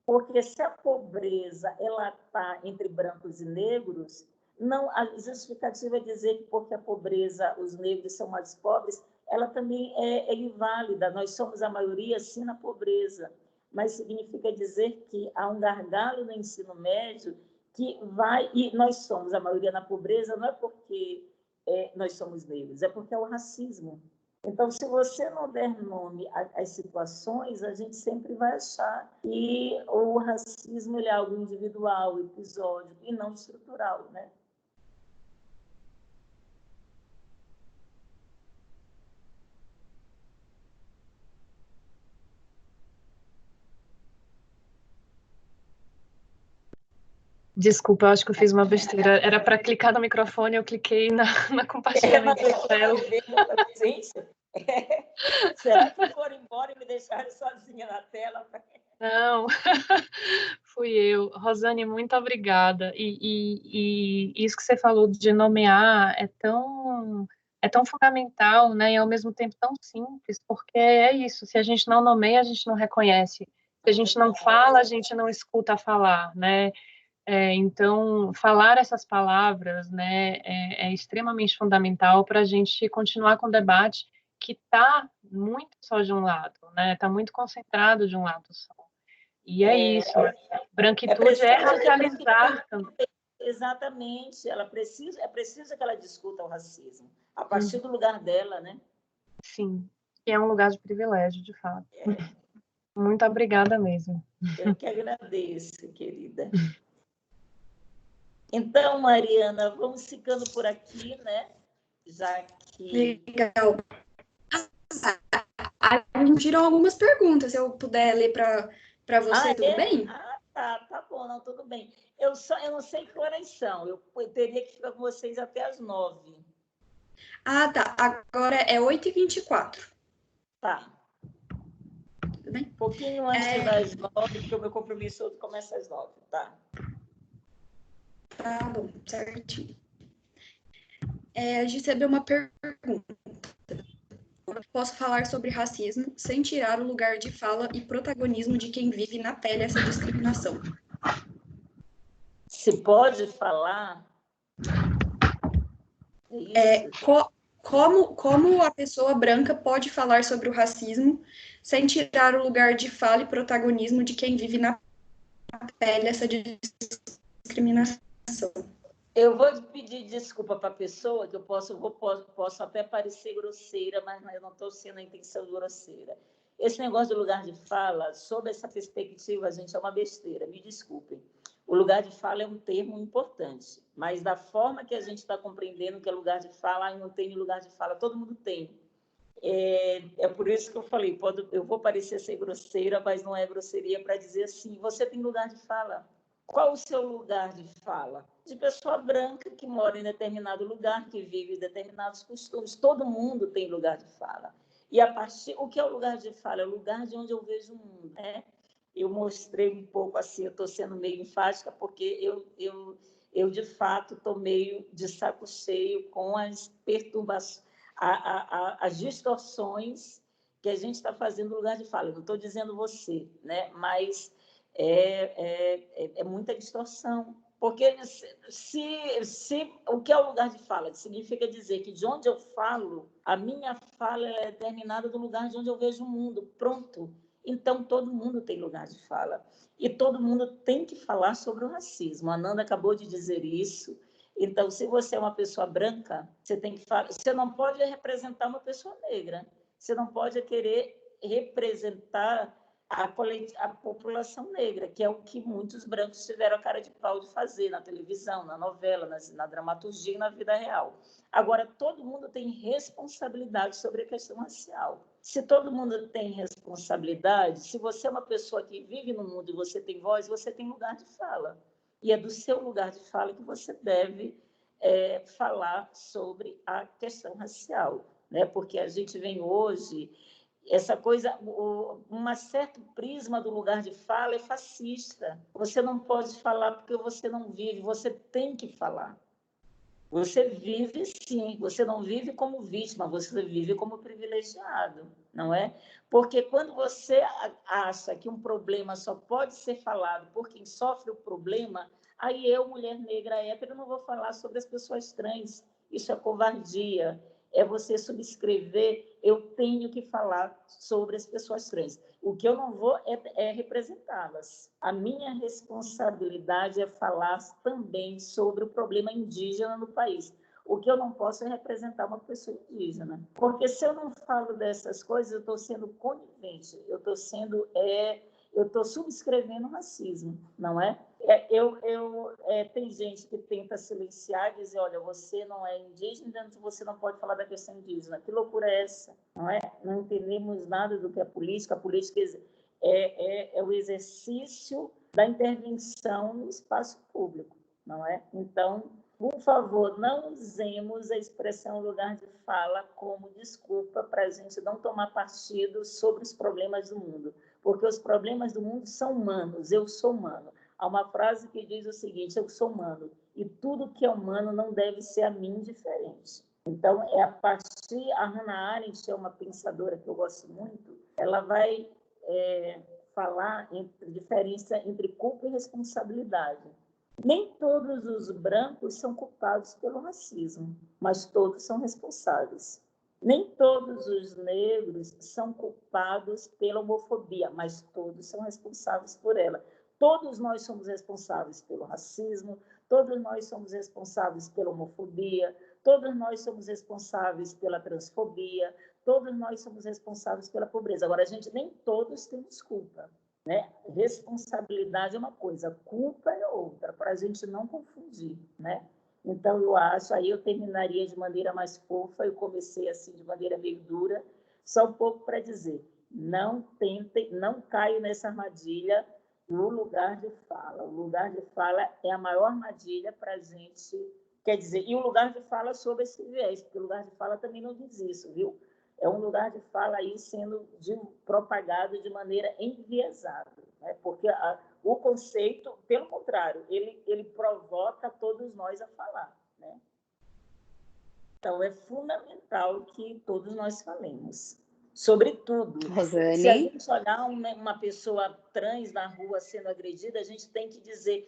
Porque se a pobreza ela está entre brancos e negros, não, a justificativa é dizer que porque a pobreza, os negros são mais pobres, ela também é inválida. Nós somos a maioria, sim, na pobreza, mas significa dizer que há um gargalo no ensino médio que vai... E nós somos a maioria na pobreza, não é porque nós somos negros, é porque é o racismo. Então, se você não der nome às situações, a gente sempre vai achar que o racismo ele é algo individual, episódico, e não estrutural, né? Desculpa, eu acho que eu fiz uma besteira. Era para clicar no microfone, eu cliquei na compartilhamento da tela. Será que foram embora e me deixaram sozinha na tela? Não, fui eu. Rosane, muito obrigada. E isso que você falou de nomear é tão fundamental, né? E ao mesmo tempo tão simples, porque é isso. Se a gente não nomeia, a gente não reconhece. Se a gente não fala, a gente não escuta falar, né? Então, falar essas palavras, né, é extremamente fundamental para a gente continuar com o debate que está muito só de um lado, né? Está muito concentrado de um lado só. E é isso. Branquitude é racializar também. Exatamente. É preciso que ela discuta o racismo a partir do lugar dela, né? Sim. Que é um lugar de privilégio, de fato. Muito obrigada mesmo. Eu que agradeço, querida. Então, Mariana, vamos ficando por aqui, né? Já que... Legal. A gente tirou algumas perguntas, se eu puder ler para você, tudo bem? Tá bom, não, tudo bem. Eu não sei que horas são, eu teria que ficar com vocês até as 9. Ah, tá. Agora é 8h24. Tá. Tudo bem? Um pouquinho antes das 9, porque o meu compromisso começa às 9, tá? Tá bom, certinho. A gente recebeu uma pergunta. Posso falar sobre racismo sem tirar o lugar de fala e protagonismo de quem vive na pele essa discriminação? Se pode falar... como a pessoa branca pode falar sobre o racismo sem tirar o lugar de fala e protagonismo de quem vive na pele essa discriminação. Eu vou pedir desculpa para a pessoa, que eu posso até parecer grosseira, mas eu não estou sendo a intenção grosseira. Esse negócio do lugar de fala, sob essa perspectiva, gente, é uma besteira, me desculpem. O lugar de fala é um termo importante, mas da forma que a gente está compreendendo que é lugar de fala, não tem lugar de fala, todo mundo tem. É por isso que eu falei, eu vou parecer ser grosseira, mas não é grosseria para dizer assim, você tem lugar de fala. Qual o seu lugar de fala? De pessoa branca que mora em determinado lugar, que vive determinados costumes. Todo mundo tem lugar de fala. E o que é o lugar de fala? É o lugar de onde eu vejo o mundo, né? Eu mostrei um pouco assim, eu estou sendo meio enfática, porque eu de fato estou meio de saco cheio com as perturbações, as distorções que a gente está fazendo no lugar de fala. Eu não estou dizendo você, né? Mas é muita distorção. Porque se o que é o lugar de fala? Significa dizer que de onde eu falo, a minha fala é determinada do lugar de onde eu vejo o mundo. Pronto. Então, todo mundo tem lugar de fala. E todo mundo tem que falar sobre o racismo. A Nanda acabou de dizer isso. Então, se você é uma pessoa branca, você tem que falar. Você não pode representar uma pessoa negra. Você não pode querer representar a população negra, que é o que muitos brancos tiveram a cara de pau de fazer na televisão, na novela, na dramaturgia e na vida real. Agora, todo mundo tem responsabilidade sobre a questão racial. Se todo mundo tem responsabilidade, se você é uma pessoa que vive no mundo e você tem voz, você tem lugar de fala. E é do seu lugar de fala que você deve falar sobre a questão racial, né? Porque a gente vem hoje... Essa coisa, um certo prisma do lugar de fala é fascista. Você não pode falar porque você não vive, você tem que falar. Você vive, sim, você não vive como vítima, você vive como privilegiado, não é? Porque quando você acha que um problema só pode ser falado por quem sofre o problema, aí eu, mulher negra hétero, não vou falar sobre as pessoas trans. Isso é covardia. É você subscrever, eu tenho que falar sobre as pessoas trans. O que eu não vou é representá-las. A minha responsabilidade é falar também sobre o problema indígena no país. O que eu não posso é representar uma pessoa indígena. Porque se eu não falo dessas coisas, eu estou sendo conivente, eu estou subscrevendo o racismo, não é? Tem gente que tenta silenciar e dizer, olha, você não é indígena, então você não pode falar da questão indígena. Que loucura é essa? Não é? Não entendemos nada do que é política. A política é o exercício da intervenção no espaço público, não é? Então, por favor, não usemos a expressão lugar de fala como desculpa para a gente não tomar partido sobre os problemas do mundo, porque os problemas do mundo são humanos, eu sou humano. Há uma frase que diz o seguinte, eu sou humano, e tudo que é humano não deve ser a mim indiferente. Então, a Hannah Arendt é uma pensadora que eu gosto muito, ela vai falar entre diferença entre culpa e responsabilidade. Nem todos os brancos são culpados pelo racismo, mas todos são responsáveis. Nem todos os negros são culpados pela homofobia, mas todos são responsáveis por ela. Todos nós somos responsáveis pelo racismo, todos nós somos responsáveis pela homofobia, todos nós somos responsáveis pela transfobia, todos nós somos responsáveis pela pobreza. Agora, nem todos temos culpa, né? Responsabilidade é uma coisa, culpa é outra, para a gente não confundir, né? Então, eu acho, aí eu terminaria de maneira mais fofa, eu comecei assim de maneira meio dura, só um pouco para dizer, não tentem, não caio nessa armadilha no lugar de fala. O lugar de fala é a maior armadilha para a gente, quer dizer, e o lugar de fala sobre esse viés, porque o lugar de fala também não diz isso, viu? É um lugar de fala aí sendo propagado de maneira enviesada, né? Porque o conceito, pelo contrário, ele provoca todos nós a falar, né? Então, é fundamental que todos nós falemos. Sobretudo, Rosane. Se a gente olhar uma pessoa trans na rua sendo agredida, a gente tem que dizer,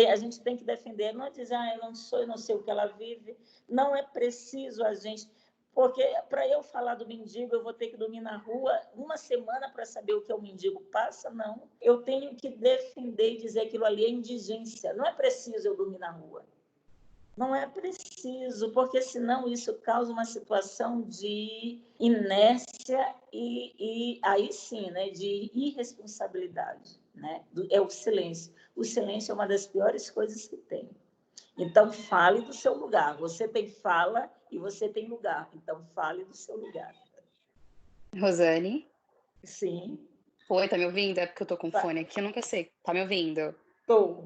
a gente tem que defender, não é dizer, eu não sei o que ela vive. Não é preciso a gente... Porque para eu falar do mendigo, eu vou ter que dormir na rua uma semana para saber o que o mendigo passa? Não. Eu tenho que defender e dizer que aquilo ali é indigência. Não é preciso eu dormir na rua. Não é preciso, porque senão isso causa uma situação de inércia e aí sim, né, de irresponsabilidade. Né? É o silêncio. O silêncio é uma das piores coisas que tem. Então, fale do seu lugar. Você tem fala e você tem lugar. Então, fale do seu lugar. Rosane? Sim. Oi, tá me ouvindo? É porque eu tô com fone aqui, eu nunca sei. Tá me ouvindo? Tô.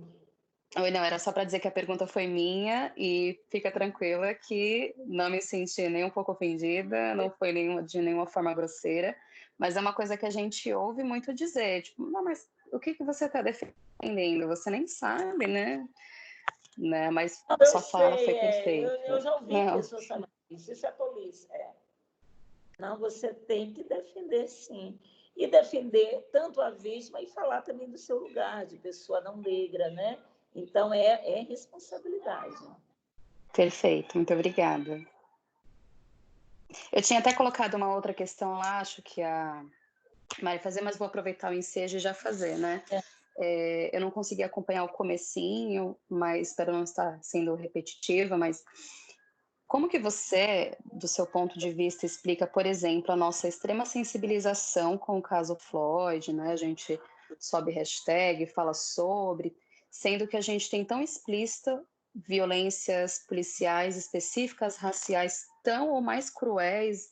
Oi, não, era só para dizer que a pergunta foi minha e fica tranquila que não me senti nem um pouco ofendida, não foi de nenhuma forma grosseira, mas é uma coisa que a gente ouve muito dizer, tipo, não, mas o que você está defendendo? Você nem sabe, né? Mas Não, sua fala foi perfeita. Eu já ouvi Não. pessoas falando isso é tolice. Não, você tem que defender, sim. E defender tanto a vítima e falar também do seu lugar, de pessoa não negra, né? Então, é responsabilidade. Perfeito, muito obrigada. Eu tinha até colocado uma outra questão lá, acho que a Mari fazer, mas vou aproveitar o ensejo e já fazer, né? Eu não consegui acompanhar o comecinho, mas espero não estar sendo repetitiva, mas como que você, do seu ponto de vista, explica, por exemplo, a nossa extrema sensibilização com o caso Floyd, né? A gente sobe hashtag, fala sobre, sendo que a gente tem tão explícita violências policiais específicas, raciais, tão ou mais cruéis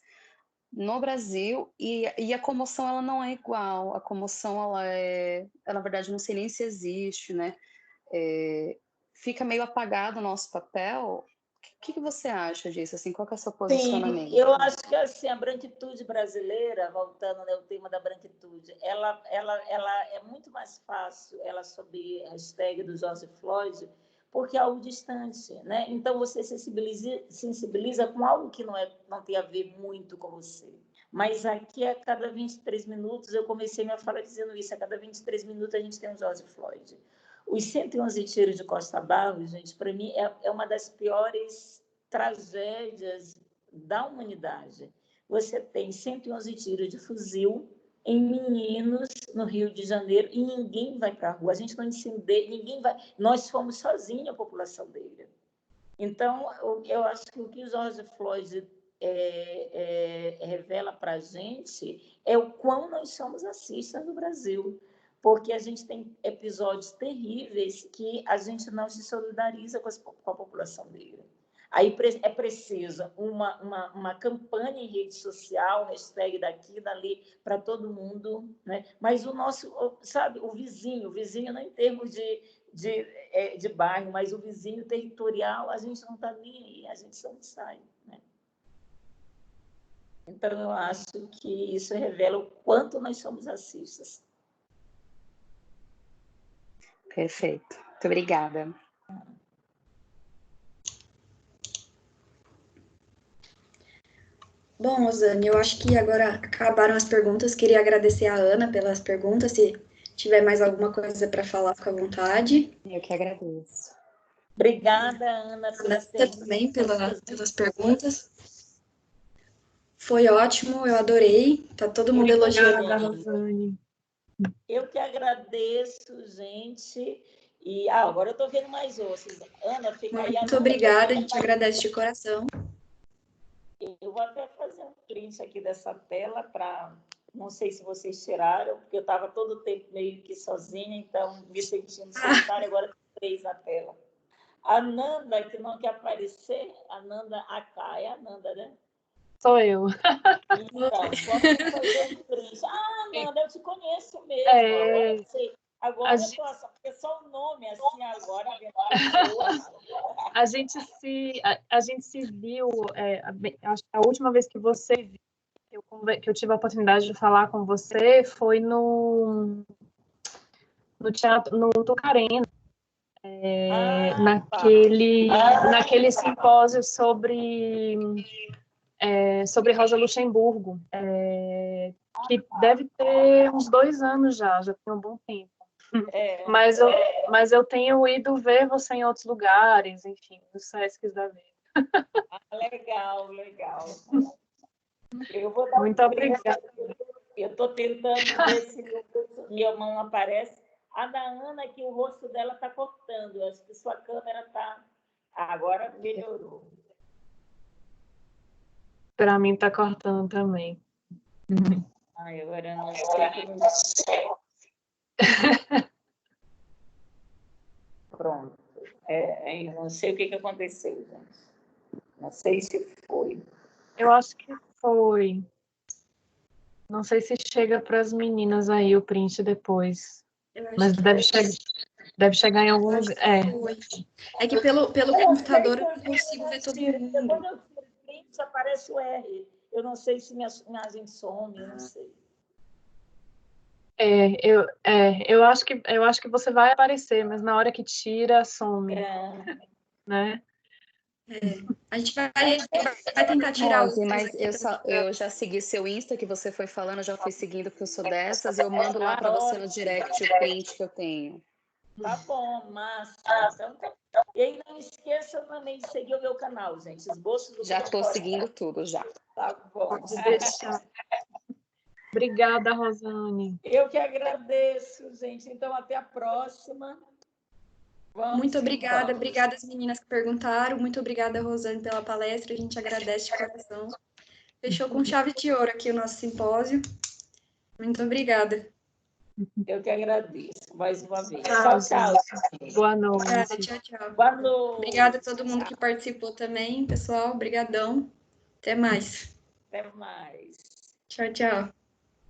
no Brasil, e a comoção ela não é igual, a comoção ela, na verdade, não sei nem se existe, né? Fica meio apagado o nosso papel. O que você acha disso? Assim, qual que é o seu posicionamento? Sim, eu acho que assim, a branquitude brasileira, voltando ao tema da branquitude, ela é muito mais fácil ela subir a hashtag do George Floyd, porque é algo distante, né? Então você sensibiliza com algo que não tem a ver muito com você. Mas aqui, a cada 23 minutos, eu comecei minha fala dizendo isso, a cada 23 minutos a gente tem um George Floyd. Os 111 tiros de Costa Barros, gente, para mim é uma das piores tragédias da humanidade. Você tem 111 tiros de fuzil em meninos no Rio de Janeiro e ninguém vai para a rua. A gente não incendeia, ninguém vai. Nós fomos sozinhos, a população negra. Então, eu acho que o que o George Floyd revela para a gente é o quão nós somos racistas no Brasil, porque a gente tem episódios terríveis que a gente não se solidariza com a população negra. Aí é preciso uma campanha em rede social, hashtag daqui, dali, para todo mundo, né? Mas o nosso, sabe, o vizinho não em termos de bairro, mas o vizinho territorial, a gente não está nem aí, a gente só sai, né? Então, eu acho que isso revela o quanto nós somos racistas. Perfeito. Muito obrigada. Bom, Rosane, eu acho que agora acabaram as perguntas. Queria agradecer a Ana pelas perguntas. Se tiver mais alguma coisa para falar, fica à vontade. Eu que agradeço. Obrigada, Ana, pelas perguntas. Também pelas perguntas. Foi ótimo, eu adorei. Tá todo mundo elogiando. Rosane. Eu que agradeço, gente. E agora eu estou vendo mais ossos. Ana, fica aí. Muito obrigada, a gente agradece de coração. Eu vou até fazer um print aqui dessa tela para... Não sei se vocês tiraram, porque eu estava todo o tempo meio que sozinha, então me sentindo solitária, agora tem 3 na tela. A Nanda, que não quer aparecer, a Nanda AK, é a Nanda, né? Sou eu. Então, pode fazer um print. Ah, Nanda, eu te conheço mesmo. Agora eu sei. Agora eu posso, porque só o nome assim agora. A gente se viu, acho que a última vez que você viu, que eu tive a oportunidade de falar com você foi no teatro, no Tucarena, naquele simpósio sobre Rosa Luxemburgo, que deve ter uns 2 anos já tem um bom tempo. Mas eu tenho ido ver você em outros lugares, enfim, nos Sescs da vida. Legal. Legal, legal. Eu vou dar Muito obrigada. Eu estou tentando ver se minha mão aparece. A da Ana, que o rosto dela está cortando. Eu acho que sua câmera está... Agora melhorou. Para mim está cortando também. Ai, agora eu não sei como... Pronto. Eu não sei o que aconteceu, gente. Não sei se foi. Eu acho que foi. Não sei se chega para as meninas aí o print depois. Eu acho Mas que deve chegar em algum eu acho lugar. que foi. É que pelo computador eu não consigo ver todo mundo. Quando eu tiro print, aparece o R. Eu não sei se minha imagem some, eu não sei. Eu acho que você vai aparecer, mas na hora que tira, some, né? A gente vai tentar tirar Rose, outros mas aqui também. eu já segui seu Insta, que você foi falando, eu já fui seguindo, porque eu sou dessas, e eu mando lá para você no direct o print que eu tenho. Tá bom, massa. Então, e aí não esqueça também de seguir o meu canal, gente. Esboço do Já estou seguindo tudo, já. Tá bom. Pode deixar. Obrigada, Rosane. Eu que agradeço, gente. Então, até a próxima. Muito obrigada. Obrigada às meninas que perguntaram. Muito obrigada, Rosane, pela palestra. A gente agradece de coração. Fechou com chave de ouro aqui o nosso simpósio. Muito obrigada. Eu que agradeço mais uma vez. Tchau, Tchau. Boa noite. Obrigada, tchau, tchau. Boa noite. Obrigada a todo mundo que participou também, pessoal. Obrigadão. Até mais. Até mais. Tchau, tchau.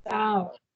Tchau.